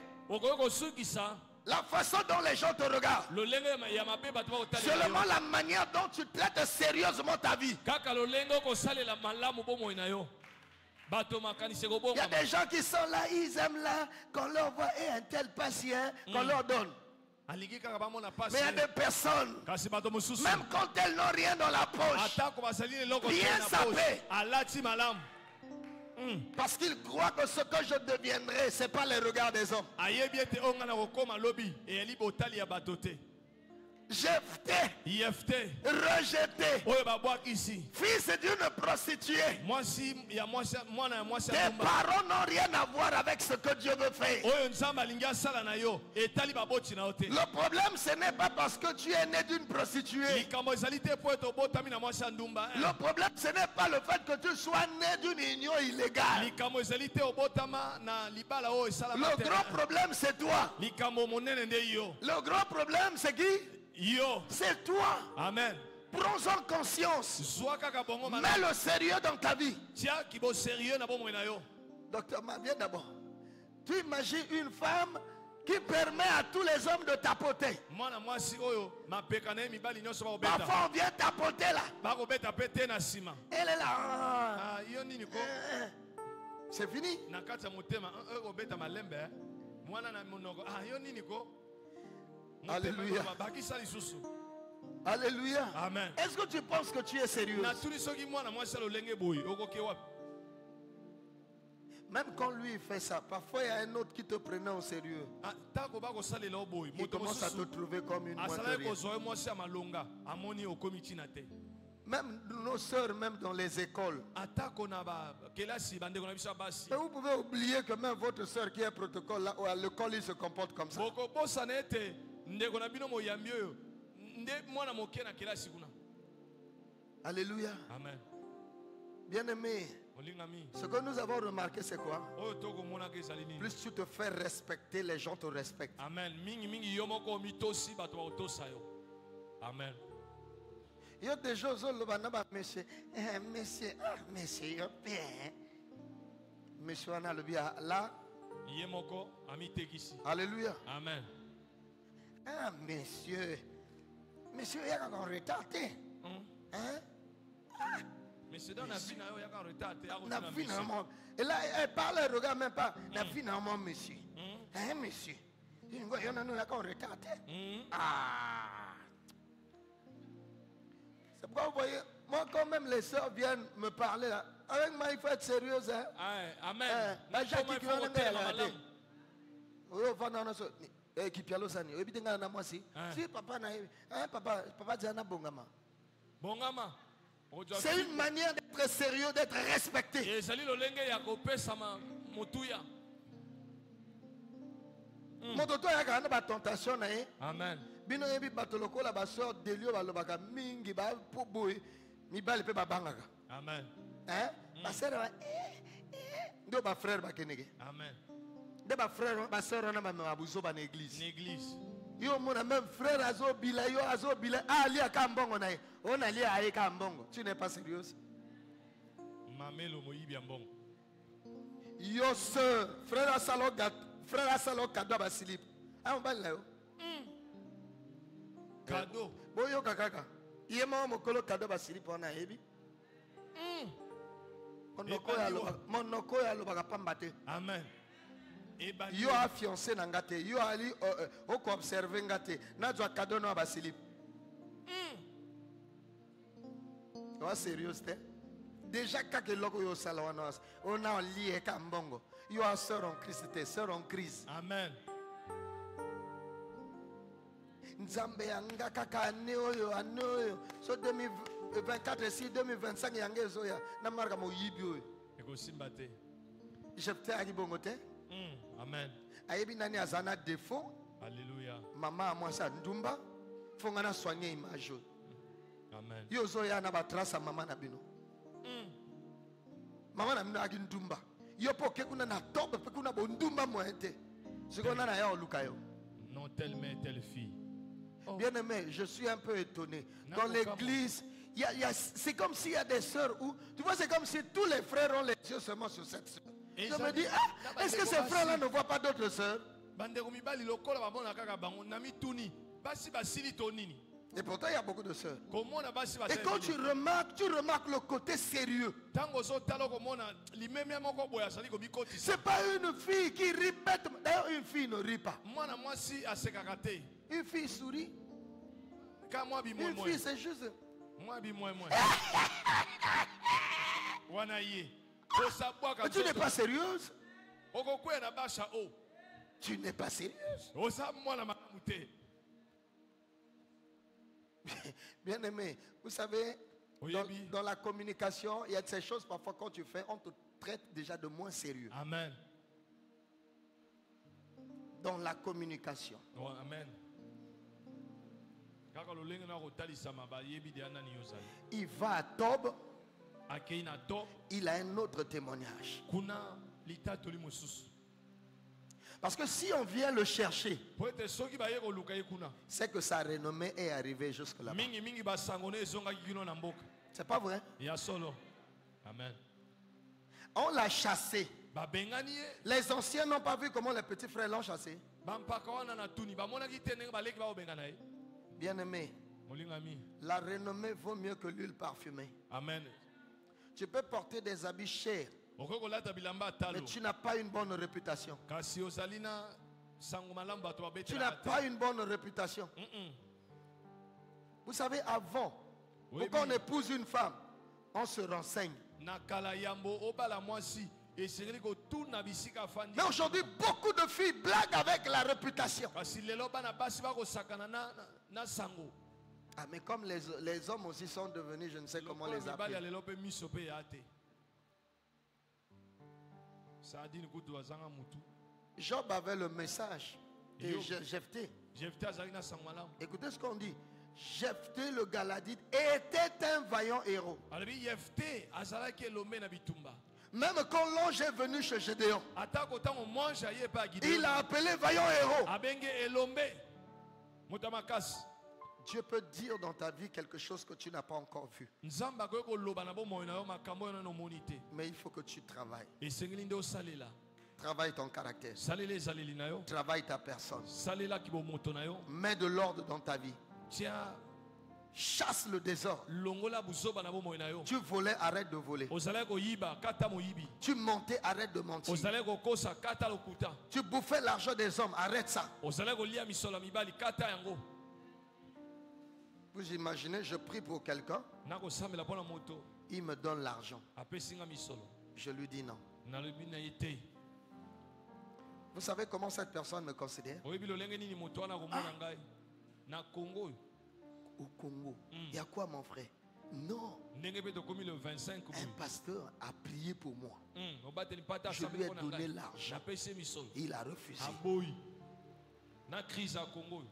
la façon dont les gens te regardent. Seulement la manière dont tu traites sérieusement ta vie. Il y a des gens qui sont là, ils aiment là, qu'on leur voit et un tel patient, qu'on leur donne. Mais il y a des personnes, même quand elles n'ont rien dans la poche, bien sapées, parce qu'ils croient que ce que je deviendrai, ce n'est pas les regards des hommes. Jephthé, rejeté, fils d'une prostituée. Tes parents n'ont rien à voir avec ce que Dieu veut faire. Le problème, ce n'est pas parce que tu es né d'une prostituée. Le problème, ce n'est pas le fait que tu sois né d'une union illégale. Le grand problème, c'est toi. Le grand problème, c'est qui? C'est toi. Amen. Prends-en conscience. Mets le sérieux dans ta vie. Docteur, viens d'abord. Tu imagines une femme qui permet à tous les hommes de tapoter. Parfois on vient tapoter là. Elle est là. C'est fini. Alléluia. Alléluia. Amen. Est-ce que tu penses que tu es sérieux? Même quand lui fait ça, parfois il y a un autre qui te prenait au sérieux. Il commence à te trouver comme une moitié. Même nos sœurs, même dans les écoles. Et vous pouvez oublier que même votre sœur qui est protocole, là, à l'école, il se comporte comme ça. Alléluia. Amen. Bien-aimé, Ce que nous avons remarqué, c'est quoi? oyo tokomona ke ezali nini. Plus tu te fais respecter, les gens te respectent. Amen. Mingi mingi yo moko mitosi bato bakotosa yo. Amen. Il y a des choses où le monsieur, monsieur, monsieur, monsieur, on a le bien là. Ye moko amitekisi. Alléluia. Amen. Ah, monsieur, monsieur, il y a encore retardé. Hein? Mais c'est dans la vie, il y a un retard. Et là, elle parle, elle regarde même pas. La finalement, monsieur. Hein, monsieur? Il y a encore retardé. Ah! C'est pourquoi vous voyez, moi, quand même les soeurs viennent me parler là, avec moi, il faut être sérieux. Hein? Amen. Si papa dit bongama. Bongama. C'est une manière d'être sérieux, d'être respecté. Mototo ya kana ba tentation na ye. Amen. Bino yebi batoloko la ba sœur Delio ba lobaka mingi ba po boy mi bale pe ba bangaka. Amen. Hein? Ba sœur ba ndo ba frère ba kenege. Amen. De ba frère ba sœur na ba mabuzo ba na église. L'église. Yo mona même frère azo bila yo azo bila ali aka mbongo na ye. On ali aye ka mbongo. Tu n'es pas sérieux? Mamelo moyibi mbongo. Yo sœur, frère Asalo cadeau ba slip. Ah on bal là yo. Cadeau. Boyo kakaka. Yema mokolo cadeau ba slip on a yebi. Monoko ya lobaka pamba te. Amen. Yo a fiancé na ngate, yo ali o ko observer ngate, na zo cadeau no ba slip. Wa sérieux c'est? Déjà kake loko yo salawanos, on a lié kambongo. You are sœur en Christ, t'es sœur en crise. Amen. Nzambe yanga kaka ane oyo so 2024 si 2025 yanga ezoya na marka mo yibi oyo. Eko simbate. Jefté ali bongo te. Amen. Ayebi nani azana défaut. Alléluia. Maman moi ça ndumba fonga na soigner image. Amen. Yo zoya na ba trace maman na bino. Maman na bino agi ndumba. Yo po ke kuna na tobe pe kuna bo ndumba moete. Sikona na ya olukayo. Non telle mère telle fille. Bien aimé, je suis un peu étonné. Dans l'église, c'est comme s'il y a des sœurs où, tu vois, c'est comme si tous les frères ont les yeux seulement sur cette sœur. Je me dis, est-ce que ces frères-là ne voient pas d'autres sœurs? Et pourtant, il y a beaucoup de sœurs. Et quand tu remarques le côté sérieux. C'est pas une fille qui rit bête. D'ailleurs, une fille ne rit pas. Une fille sourit. Une fille, c'est juste. Mais tu n'es pas sérieuse. Tu n'es pas sérieuse. Bien aimé, vous savez, dans la communication, il y a de ces choses parfois quand tu fais, on te traite déjà de moins sérieux. Amen. Dans la communication. Oh, amen. Il va à Tob. Il a un autre témoignage. Parce que si on vient le chercher, c'est que sa renommée est arrivée jusque là-bas. C'est pas vrai? Amen. On l'a chassé. Les anciens n'ont pas vu comment les petits frères l'ont chassé. Bien aimé, la renommée vaut mieux que l'huile parfumée. Amen. Tu peux porter des habits chers, mais tu n'as pas une bonne réputation. Tu n'as pas une bonne réputation. Vous savez, avant, quand on épouse une femme, on se renseigne. Mais aujourd'hui, beaucoup de filles blaguent avec la réputation. Ah, mais comme les hommes aussi sont devenus, je ne sais comment les appeler. Job avait le message de Jephthé. Écoutez ce qu'on dit. Jephthé le Galadite était un vaillant héros. Même quand l'ange est venu chez Gédéon, Atako tango mange aye pa il Gideon. a appelé vaillant héros. Abenge elombe. Mutamakasi. Dieu peut dire dans ta vie quelque chose que tu n'as pas encore vu. Nzamba ko loba na bomoi na yo makambo yo no monite. Mais il faut que tu travailles. Esengeli nde osalela. Travaille ton caractère. Salele ezaleli na yo. Travaille ta personne. Salela ki bomoto na yo. Mets de l'ordre dans ta vie. Tiens, Chasse le désordre. longola buzoba na bomoi na yo. Tu volais, arrête de voler. Ozalaki koyiba kata moyibi. Tu mentais, arrête de mentir. Ozalaki kokosa kata lokuta. Tu bouffais l'argent des hommes, arrête ça. Ozalaki kolia misolo ya mibali kata yango. Vous imaginez, je prie pour quelqu'un, Nakosambela pona moto. il me donne l'argent. Apesinga misolo. Je lui dis non. Nalobi na ye te. Vous savez comment cette personne me considère? Oyebi lolenge nini moto wana komona ngai. Na Congo oyo. Au Congo. Il y a quoi mon frère? Non. Ndenge pe tokomi le 25 Un boye. pasteur a prié pour moi. Obateli pata Je lui asambeli ai pona donné ngai. l'argent. Napesi misolo. Il a refusé. Aboyi. Na crise à Congo oyo.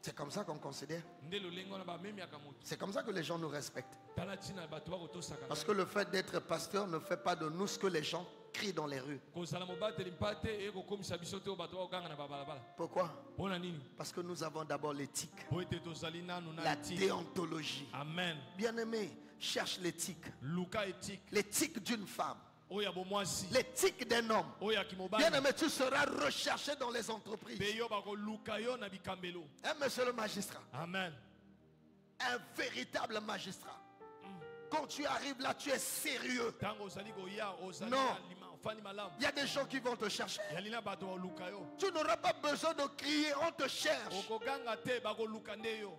C'est comme ça qu'on considère. Nde lolenge wana bamemiaka moto. C'est comme ça que les gens nous respectent. Tala ntina bato bakotosaka ngai. Parce que le fait d'être pasteur ne fait pas de nous ce que les gens crient dans les rues. Kozala mobateli mpa te ekokomisa biso te oyo bato bakokanga na babalabala. Pourquoi? Mpona nini? Parce que nous avons d'abord l'éthique, Po ete tozali nanu na la éthique. déontologie. Amen. Bien-aimé, cherche l'éthique. Luka éthique. L'éthique d'une femme. Oya bomwasi. L'éthique d'un homme. Oya kimobali. Bien-aimé, tu seras recherché dans les entreprises. Pe yo bakoluka yo na bikambelo. Un monsieur le magistrat, Amen. un véritable magistrat. Quand tu arrives là, tu es sérieux. Tango ozali koya ozali Non. na lima ofani malamu. Il y a des gens qui vont te chercher. Yalina bato bakoluka yo. Tu n'auras pas besoin de crier, on te cherche. Okoganga te bakoluka nde yo.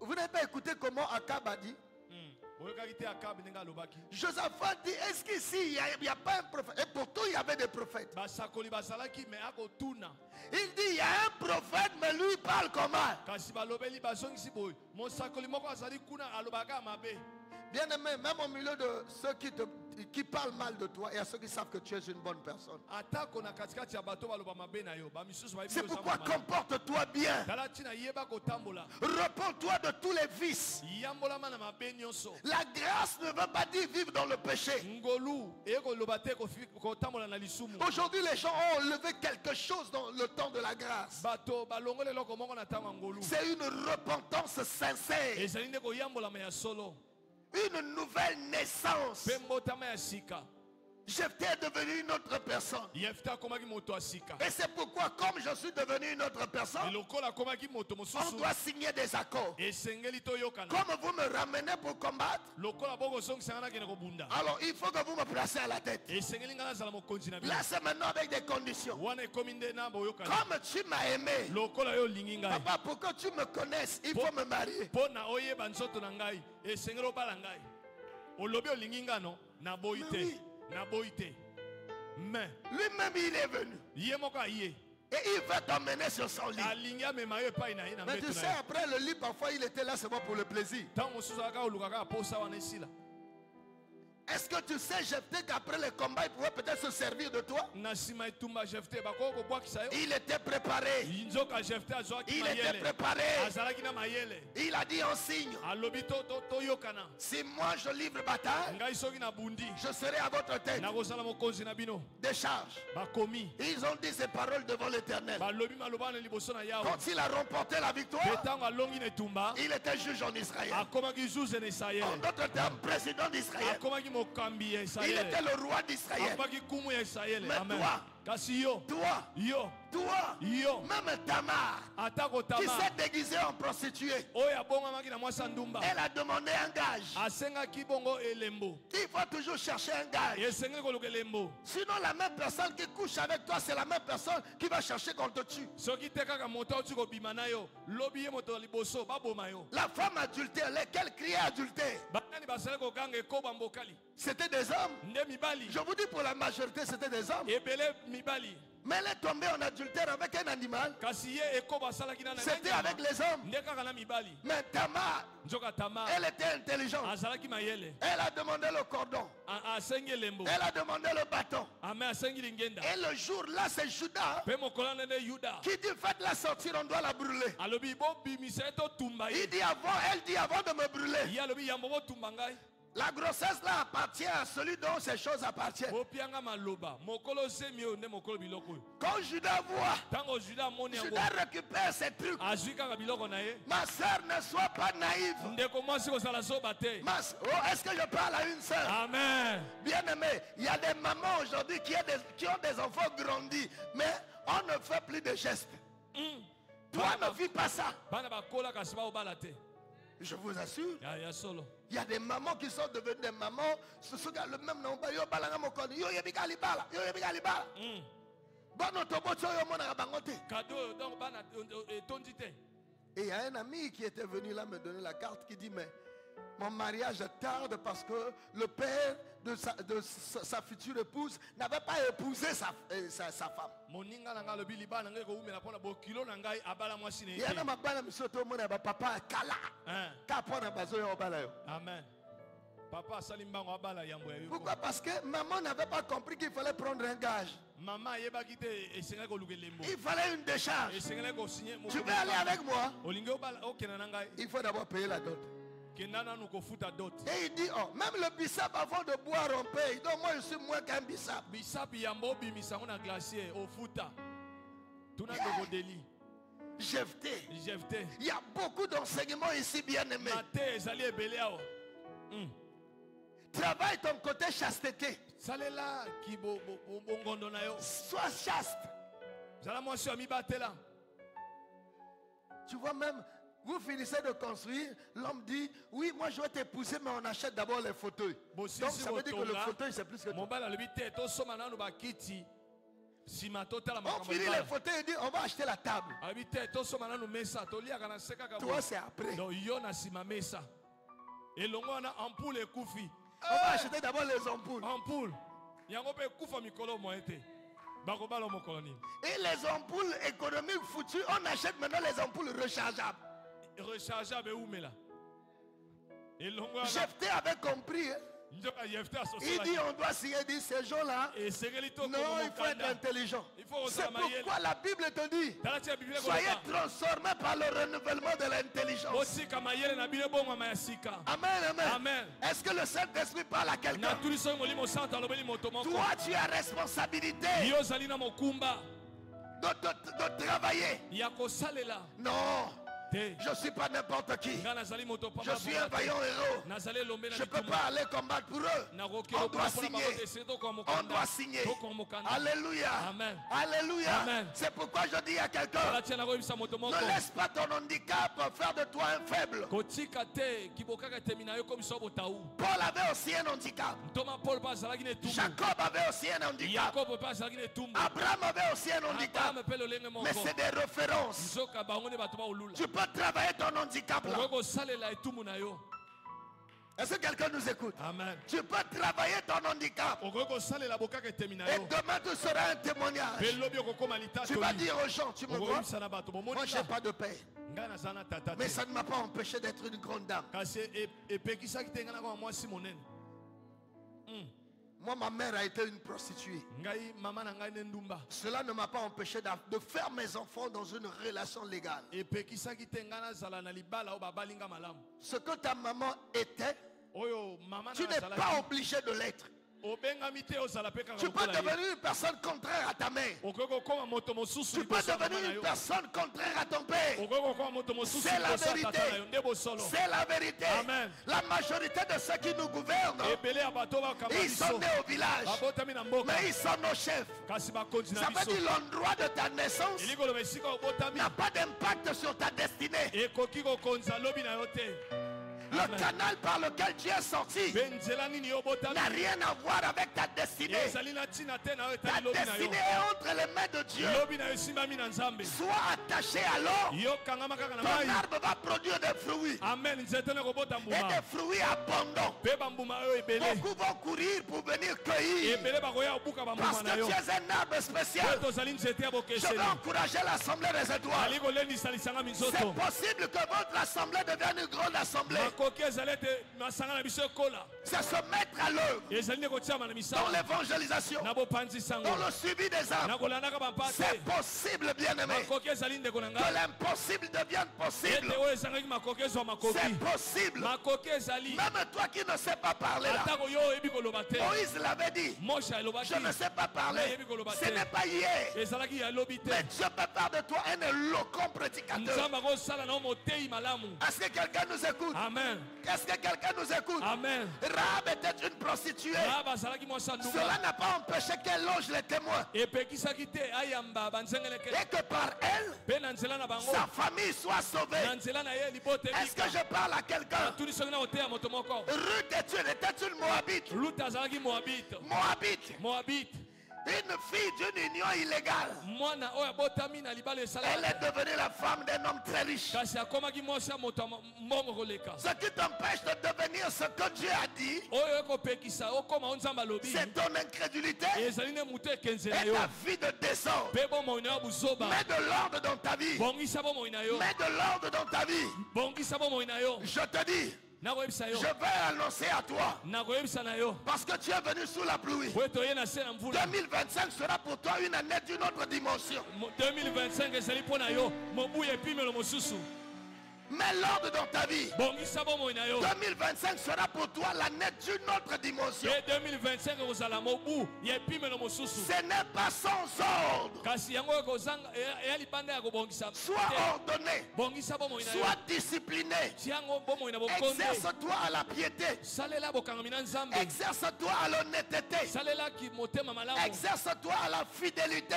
Vous n'avez pas écouté comment Akab a dit? Oyokaki te Akabi ndenge alobaki. Josaphat dit, est-ce qu'ici, il n'y a pas un prophète? Et pourtant, il y avait des prophètes. Basakoli bazalaki me akotuna. Il dit, il y a un prophète, mais lui, il parle comment? Kasi balobeli bazongisi boye. Mosakoli moko azali kuna alobaka mabe. Bien aimé, même au milieu de ceux qui parlent mal de toi, et à ceux qui savent que tu es une bonne personne. Atako na katikati ya bato baloba mabe na yo. Ba misusu ba C'est pourquoi comporte-toi bien. Tala tina yeba kotambola. Repends-toi de tous les vices. Yambola mana mabe nyonso. La grâce ne veut pas dire vivre dans le péché. Ngolu eko loba te kotambola na lisumu. Aujourd'hui, les gens ont enlevé quelque chose dans le temps de la grâce. Bato balongole loko moko na tanga ngolu. C'est une repentance sincère. Ezali nde koyambola ma ya solo. Une nouvelle naissance. Pembotama ya sika. Jephthé est devenu une autre personne. Yefta komaki moto asika. Et c'est pourquoi, comme je suis devenu une autre personne, Lokola komaki moto on mosusu. doit signer des accords. Esengeli to yokana. Comme vous me ramenez pour combattre, Lokola boko songisa na kene kobunda. alors il faut que vous me placez à la tête. Esengeli ngana zala mokonzi na bino. Là, c'est maintenant avec des conditions. Wana ekomi nde na boyokana. Comme tu m'as aimé, Lokola yo lingi ngai. papa, pour que tu me connaisses, il faut me marier. Pona oyeba nzoto na ngai. Esengeli obala ngai. Olobi olingi ngano na boyi Mais te. oui. Na boyi te. Mais Lui-même, il est venu. ye moko aye. Et il va t'emmener sur son lit. Alingi amema yo epai na ye na Mais mbeto tu na sais, ye. après le lit, parfois, il était là seulement pour le plaisir. Ntango mosusu aka olukaka posa wana esila. Est-ce que tu sais, Jephthé, qu'après le combat, il pouvait peut-être se servir de toi? Na nsima etumba Jephthé bakoko kobwakisa yo. Il était préparé. Nzoka Jephthé azwaki Il était mayele. préparé. Azalaki na mayele. Il a dit en signe, Alobi toyokana. si moi je livre bataille, Ngai soki na bundi. je serai à votre tête. Nakozala mokonzi na bino. Décharge. Bakomi. Ils ont dit ces paroles devant l'Éternel. Balobi maloba na liboso na Yawe. Quand il a remporté la victoire, Ntango alongi na etumba. il était juge en Israël. Akomaki juge na En Israele. d'autres termes, président d'Israël. Akomaki mokambi ya Il Israele. était le roi d'Israël. Akomaki kumu ya Israele. Mais Amen. toi, Kasi yo. Toi, Yo. toi, Yo. même Tamar, Atako qui tama. s'est déguisée en prostituée, Oyo abongamaki na mwasa ndumba. elle a demandé un gage. Asengaki bongo elembo. Il faut toujours chercher un gage. Esengeli koluka elembo. Sinon, la même personne qui couche avec toi, c'est la même personne qui va chercher qu'on te tue. Soki te kaka moto oti kobima na yo. Lobi ye moto liboso baboma yo. La femme adultère, lesquelles criaient adultère, Banani basali koganga ekoba mbokali. c'était des hommes. Nde mibali. Je vous dis pour la majorité, c'était des hommes. Ebele mibali. Mais elle est tombée en adultère avec un animal. Kasi ye ekoba asalaki na C'était avec les hommes. Nde kaka na mibali. Mais Tamar, Nzoka tama. elle était intelligente. Azalaki mayele. Elle a demandé le cordon. Asengi elembo. Elle a demandé le bâton. Ame asengi lingenda. Et le jour là, c'est Judas Pe mokola nde Yuda. qui dit faites-la sortir, on doit la brûler. Alobi bo bimisa to tumba Il ye. dit avant, elle dit avant de me brûler, Ye alobi yambo bo tumba ngai. La grossesse là appartient à celui dont ces choses appartiennent. Quand Judas voit, Judas récupère ces trucs. Ma soeur, ne sois pas naïve. Est-ce que je parle à une soeur? Amen. Bien aimé, il y a des mamans aujourd'hui qui ont des enfants grandis, mais on ne fait plus de gestes. Toi, ne vis pas ça. Je vous assure. Il y a des mamans qui sont devenues des mamans. Ce sont le même nom. Et il y a un ami qui était venu là me donner la carte qui dit, mais mon mariage tarde parce que le père de sa future épouse n'avait pas épousé sa femme. Amen. Pourquoi? Parce que maman n'avait pas compris qu'il fallait prendre un gage. Il fallait une décharge. Tu veux aller avec moi? Il faut d'abord payer la dot. Et il dit, oh, même le bissap avant de boire on paye. Donc moi je suis moins qu'un bissap. Jephté. Il y a beaucoup d'enseignements ici, bien aimés. Travaille ton côté chasteté. Sois chaste. Tu vois, même vous finissez de construire, l'homme dit, oui, moi je vais t'épouser, mais on achète d'abord les fauteuils. Donc ça veut dire que le fauteuil c'est plus que tout. On finit les fauteuils et dit, on va acheter la table. Toi c'est après. On va acheter d'abord les ampoules. Et les ampoules économiques foutues, on achète maintenant les ampoules rechargeables. Jephté avait compris. Hein? Il dit on doit signer, dit ces gens-là. Non, il faut être intelligent. C'est pourquoi la Bible te dit soyez transformés par le renouvellement de l'intelligence. Amen, amen. Est-ce que le Saint-Esprit parle à quelqu'un? Toi, tu as responsabilité de travailler. Non. Je ne suis pas n'importe qui. Je suis un vaillant héros. Je ne peux pas aller combattre pour eux. On doit signer. On doit signer. Alléluia. Amen. Alléluia. Amen. C'est pourquoi je dis à quelqu'un, ne laisse pas ton handicap faire de toi un faible. Paul avait aussi un handicap. Jacob avait aussi un handicap. Abraham avait aussi un handicap. Mais c'est des références. Tu peux travailler ton handicap là. Est-ce que quelqu'un nous écoute? Amen. Tu peux travailler ton handicap. Et demain tu seras un témoignage. Tu vas dire aux gens, tu me vois, moi je n'ai pas de paix. Mais ça ne m'a pas empêché d'être une grande dame. Moi, ma mère a été une prostituée. Cela ne m'a pas empêché de faire mes enfants dans une relation légale. Ce que ta maman était, tu n'es pas obligé de l'être. Tu peux devenir une personne contraire à ta mère. Tu peux devenir une personne contraire à ton père. C'est la vérité. C'est la vérité. Amen. La majorité de ceux qui nous gouvernent, ils sont nés au village, mais ils sont nos chefs. Ça veut dire l'endroit de ta naissance n'a pas d'impact sur ta destinée. Le canal par lequel tu es sorti n'a rien à voir avec ta destinée. Ta destinée est entre les mains de Dieu. Sois attaché à l'eau. Ton arbre va produire des fruits. Et des fruits abondants. Beaucoup vont courir pour venir cueillir. Parce que tu es un arbre spécial. Je vais encourager l'assemblée des étoiles. C'est possible que votre assemblée devienne une grande assemblée. C'est se mettre à l'œuvre dans l'évangélisation, dans le suivi des âmes. C'est possible, bien-aimé, que l'impossible devienne possible. C'est possible. Même toi qui ne sais pas parler là, Moïse l'avait dit, je ne sais pas parler. Ce n'est pas hier, mais Dieu peut faire de toi un éloquent prédicateur. Est-ce que quelqu'un nous écoute? Amen. Est-ce que quelqu'un nous écoute? Amen. Rahab était une prostituée. Cela n'a pas empêché qu'elle loge les témoins. Et que par elle, sa famille soit sauvée. Est-ce que je parle à quelqu'un? Ruth était une Moabite. Moabite. Une fille d'une union illégale. Elle est devenue la femme d'un homme très riche. Ce qui t'empêche de devenir ce que Dieu a dit, c'est ton incrédulité et ta vie de désordre. Mets de l'ordre dans ta vie. Mets de l'ordre dans ta vie. Je te dis, je vais annoncer à toi, parce que tu es venu sous la pluie. 2025 sera pour toi une année d'une autre dimension. 2025 mets l'ordre dans ta vie. 2025 sera pour toi l'année d'une autre dimension. Ce n'est pas sans ordre. Sois ordonné. Sois discipliné. Exerce-toi à la piété. Exerce-toi à l'honnêteté. Exerce-toi à la fidélité.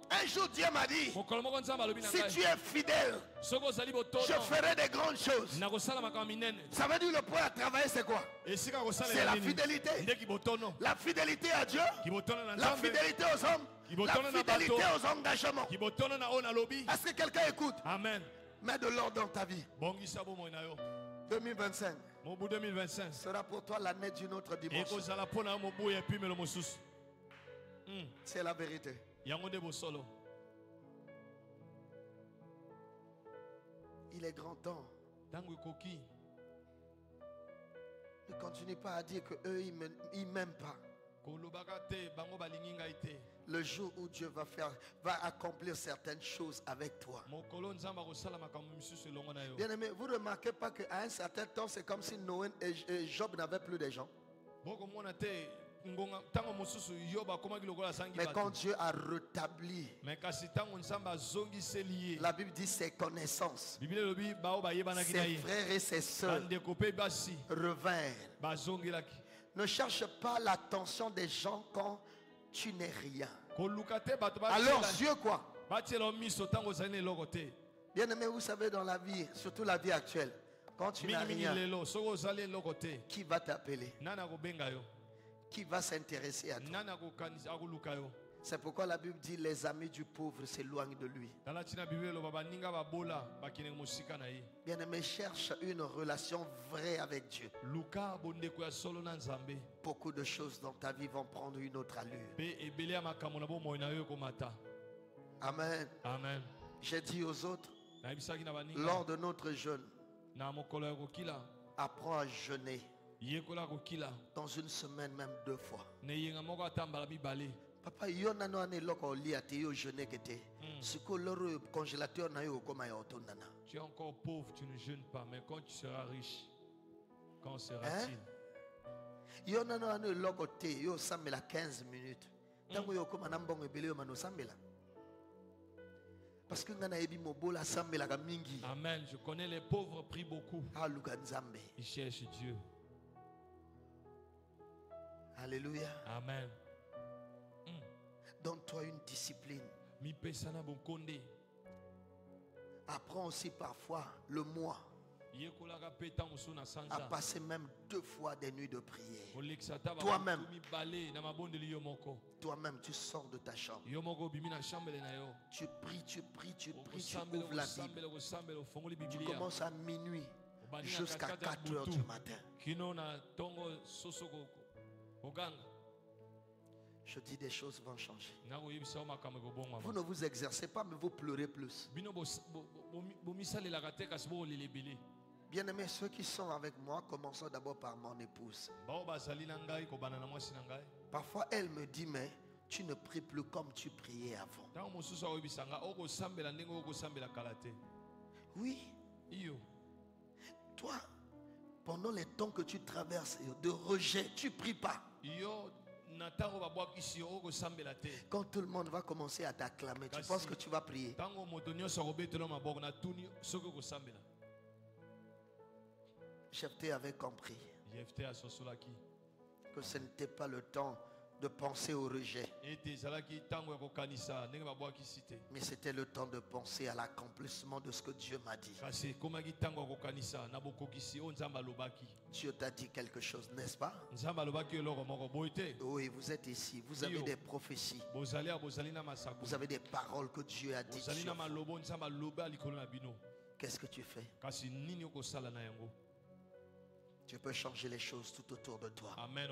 Un jour Dieu m'a dit, si tu es fidèle, je ferai des grandes choses. Ça veut dire le point à travailler, c'est quoi? C'est la fidélité. La fidélité à Dieu, la fidélité aux hommes, la fidélité aux engagements. Est-ce que quelqu'un écoute? Amen. Mets de l'ordre dans ta vie. 2025 sera pour toi l'année d'une autre dimension. C'est la vérité. Il est grand temps. Ne continue pas à dire qu'eux ils m'aiment pas. Le jour où Dieu va accomplir certaines choses avec toi. Bien aimé, vous ne remarquez pas qu'à un certain temps, c'est comme si Noé et Job n'avaient plus de gens. Mais quand Dieu a rétabli, la Bible dit ses connaissances, ses frères et ses soeurs revinrent. Ne cherche pas l'attention des gens quand tu n'es rien. À leurs yeux, quoi. Bien aimé, vous savez, dans la vie, surtout la vie actuelle, quand tu n'as rien, qui va t'appeler? Qui va s'intéresser à toi? C'est pourquoi la Bible dit les amis du pauvre s'éloignent de lui. Bien aimé, cherche une relation vraie avec Dieu. Beaucoup de choses dans ta vie vont prendre une autre allure. Amen. Amen. J'ai dit aux autres, lors de notre jeûne, apprends à jeûner. Dans une semaine, même 2 fois. Papa, tu es encore pauvre, tu ne jeûnes pas, mais quand tu seras riche, quand sera-t-il? Yo nano ane loko te yo sambela 15 minutes. Tango yo koma na mbongo ebele yo mano sambela. Parce que ngana ebi mobola sambela ka mingi. Amen. Je connais les pauvres prient beaucoup. Ah luka nzambe. Ils cherchent Dieu. Alléluia. Amen. Donne-toi une discipline. Mi pesana bon konde. Apprends aussi parfois le mois à passer même 2 fois des nuits de prière. Toi-même, tu sors de ta chambre. Tu pries, tu ouvres la Bible. Tu commences à minuit jusqu'à 4 heures du matin. Je dis des choses vont changer. Vous ne vous exercez pas, mais vous pleurez plus. Bien-aimés, ceux qui sont avec moi, commençons d'abord par mon épouse. Parfois, elle me dit, mais tu ne pries plus comme tu priais avant. Oui. Toi, pendant les temps que tu traverses de rejet, tu ne pries pas. Quand tout le monde va commencer à t'acclamer, tu penses que tu vas prier. Jephthé avait compris que ce n'était pas le temps de penser au rejet, mais c'était le temps de penser à l'accomplissement de ce que Dieu m'a dit. Dieu t'a dit quelque chose, n'est-ce pas? Oui, vous êtes ici, vous avez des prophéties, vous avez des paroles que Dieu a dites sur vous. Qu'est-ce que tu fais? Tu peux changer les choses tout autour de toi. Amen.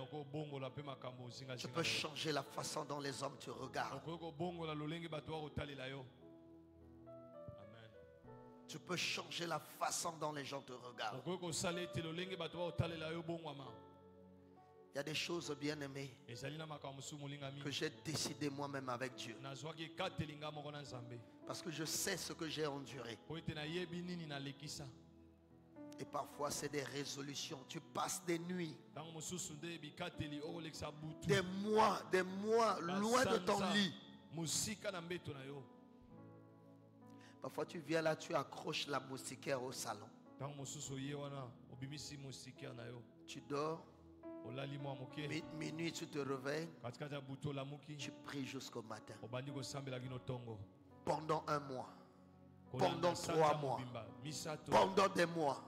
Tu peux changer la façon dont les hommes te regardent. Amen. Tu peux changer la façon dont les gens te regardent. Il y a des choses bien aimées que j'ai décidé moi-même avec Dieu. Parce que je sais ce que j'ai enduré. Et parfois c'est des résolutions. Tu passes des nuits, des mois loin de ton lit. Parfois tu viens là, tu accroches la moustiquaire au salon. Tu dors. Minuit tu te réveilles. Tu pries jusqu'au matin. Pendant un mois. Pendant 3 mois, pendant des mois.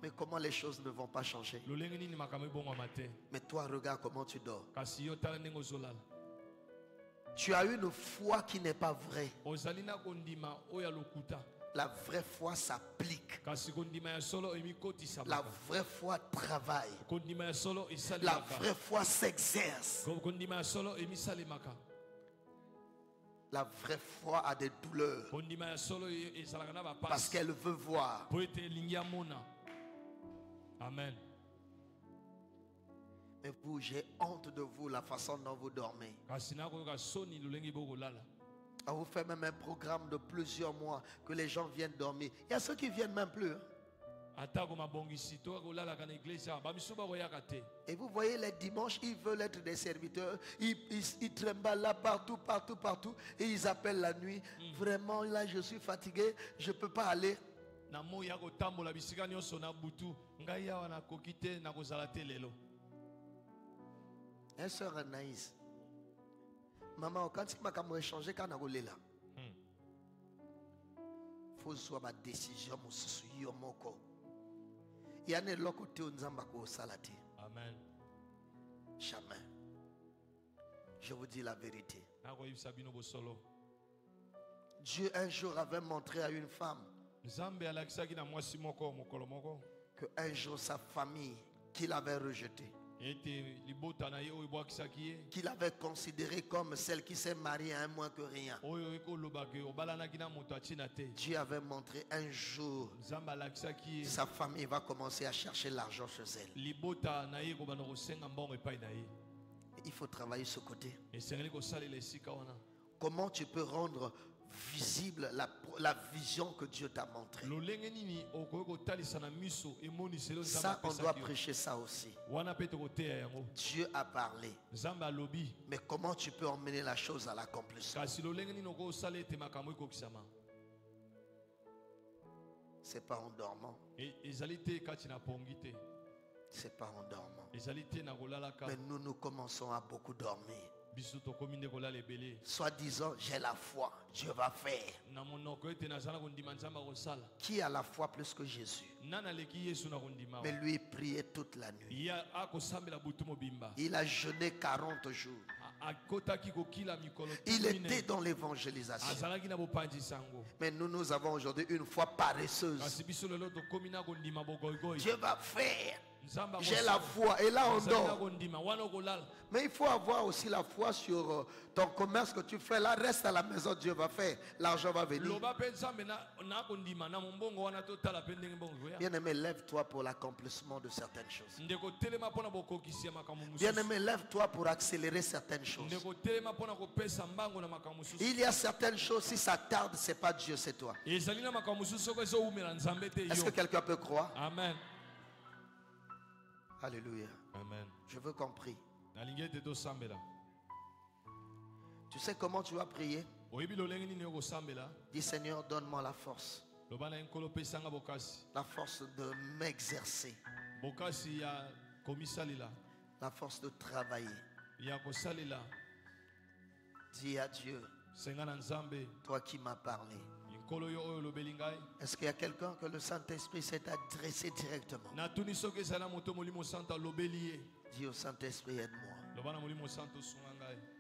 Mais comment les choses ne vont pas changer? Mais toi, regarde comment tu dors. Tu as une foi qui n'est pas vraie. La vraie foi s'applique. La vraie foi travaille. La vraie foi s'exerce. La vraie foi a des douleurs parce qu'elle veut voir. Amen. Mais vous, j'ai honte de vous, la façon dont vous dormez. On vous fait même un programme de plusieurs mois que les gens viennent dormir. Il y a ceux qui viennent même plus. Et vous voyez, les dimanches, ils veulent être des serviteurs. Ils trimballent là partout. Et ils appellent la nuit. Vraiment, là, je suis fatigué. Je ne peux pas aller. Un sœur Anaïs. Maman, quand tu m'as échangé, quand on est là, il faut que ma décision. Il y a un côté où nous avons salaté. Amen. Jamais. Je vous dis la vérité. Dieu un jour avait montré à une femme que un jour sa famille qu'il avait rejetée, qu'il avait considéré comme celle qui s'est mariée à un moins que rien. Dieu avait montré un jour sa famille va commencer à chercher l'argent chez elle. Il faut travailler ce côté. Comment tu peux rendre visible la vision que Dieu t'a montrée? Ça, on doit prêcher ça aussi. Dieu a parlé. Mais comment tu peux emmener la chose à l'accomplissement? C'est pas en dormant. C'est pas en dormant. Mais nous commençons à beaucoup dormir. Soit disant, j'ai la foi, Dieu va faire. Qui a la foi plus que Jésus? Mais lui il priait toute la nuit. Il a jeûné 40 jours. Il était dans l'évangélisation. Mais nous avons aujourd'hui une foi paresseuse. Dieu va faire. J'ai la foi. Et là, on dort. Mais il faut avoir aussi la foi sur ton commerce que tu fais. Là, reste à la maison, Dieu va faire. L'argent va venir. Bien-aimé, lève-toi pour l'accomplissement de certaines choses. Bien-aimé, lève-toi pour accélérer certaines choses. Il y a certaines choses, si ça tarde, ce n'est pas Dieu, c'est toi. Est-ce que quelqu'un peut croire? Amen. Alléluia. Amen. Je veux qu'on prie. Tu sais comment tu vas prier? Dis Seigneur, donne-moi la force. La force de m'exercer. La force de travailler. Dis à Dieu, toi qui m'as parlé. Est-ce qu'il y a quelqu'un que le Saint-Esprit s'est adressé directement? Dis au Saint-Esprit, aide-moi.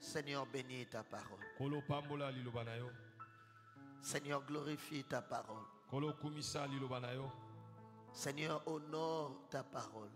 Seigneur, bénis ta parole. Seigneur, glorifie ta parole. Seigneur, honore ta parole.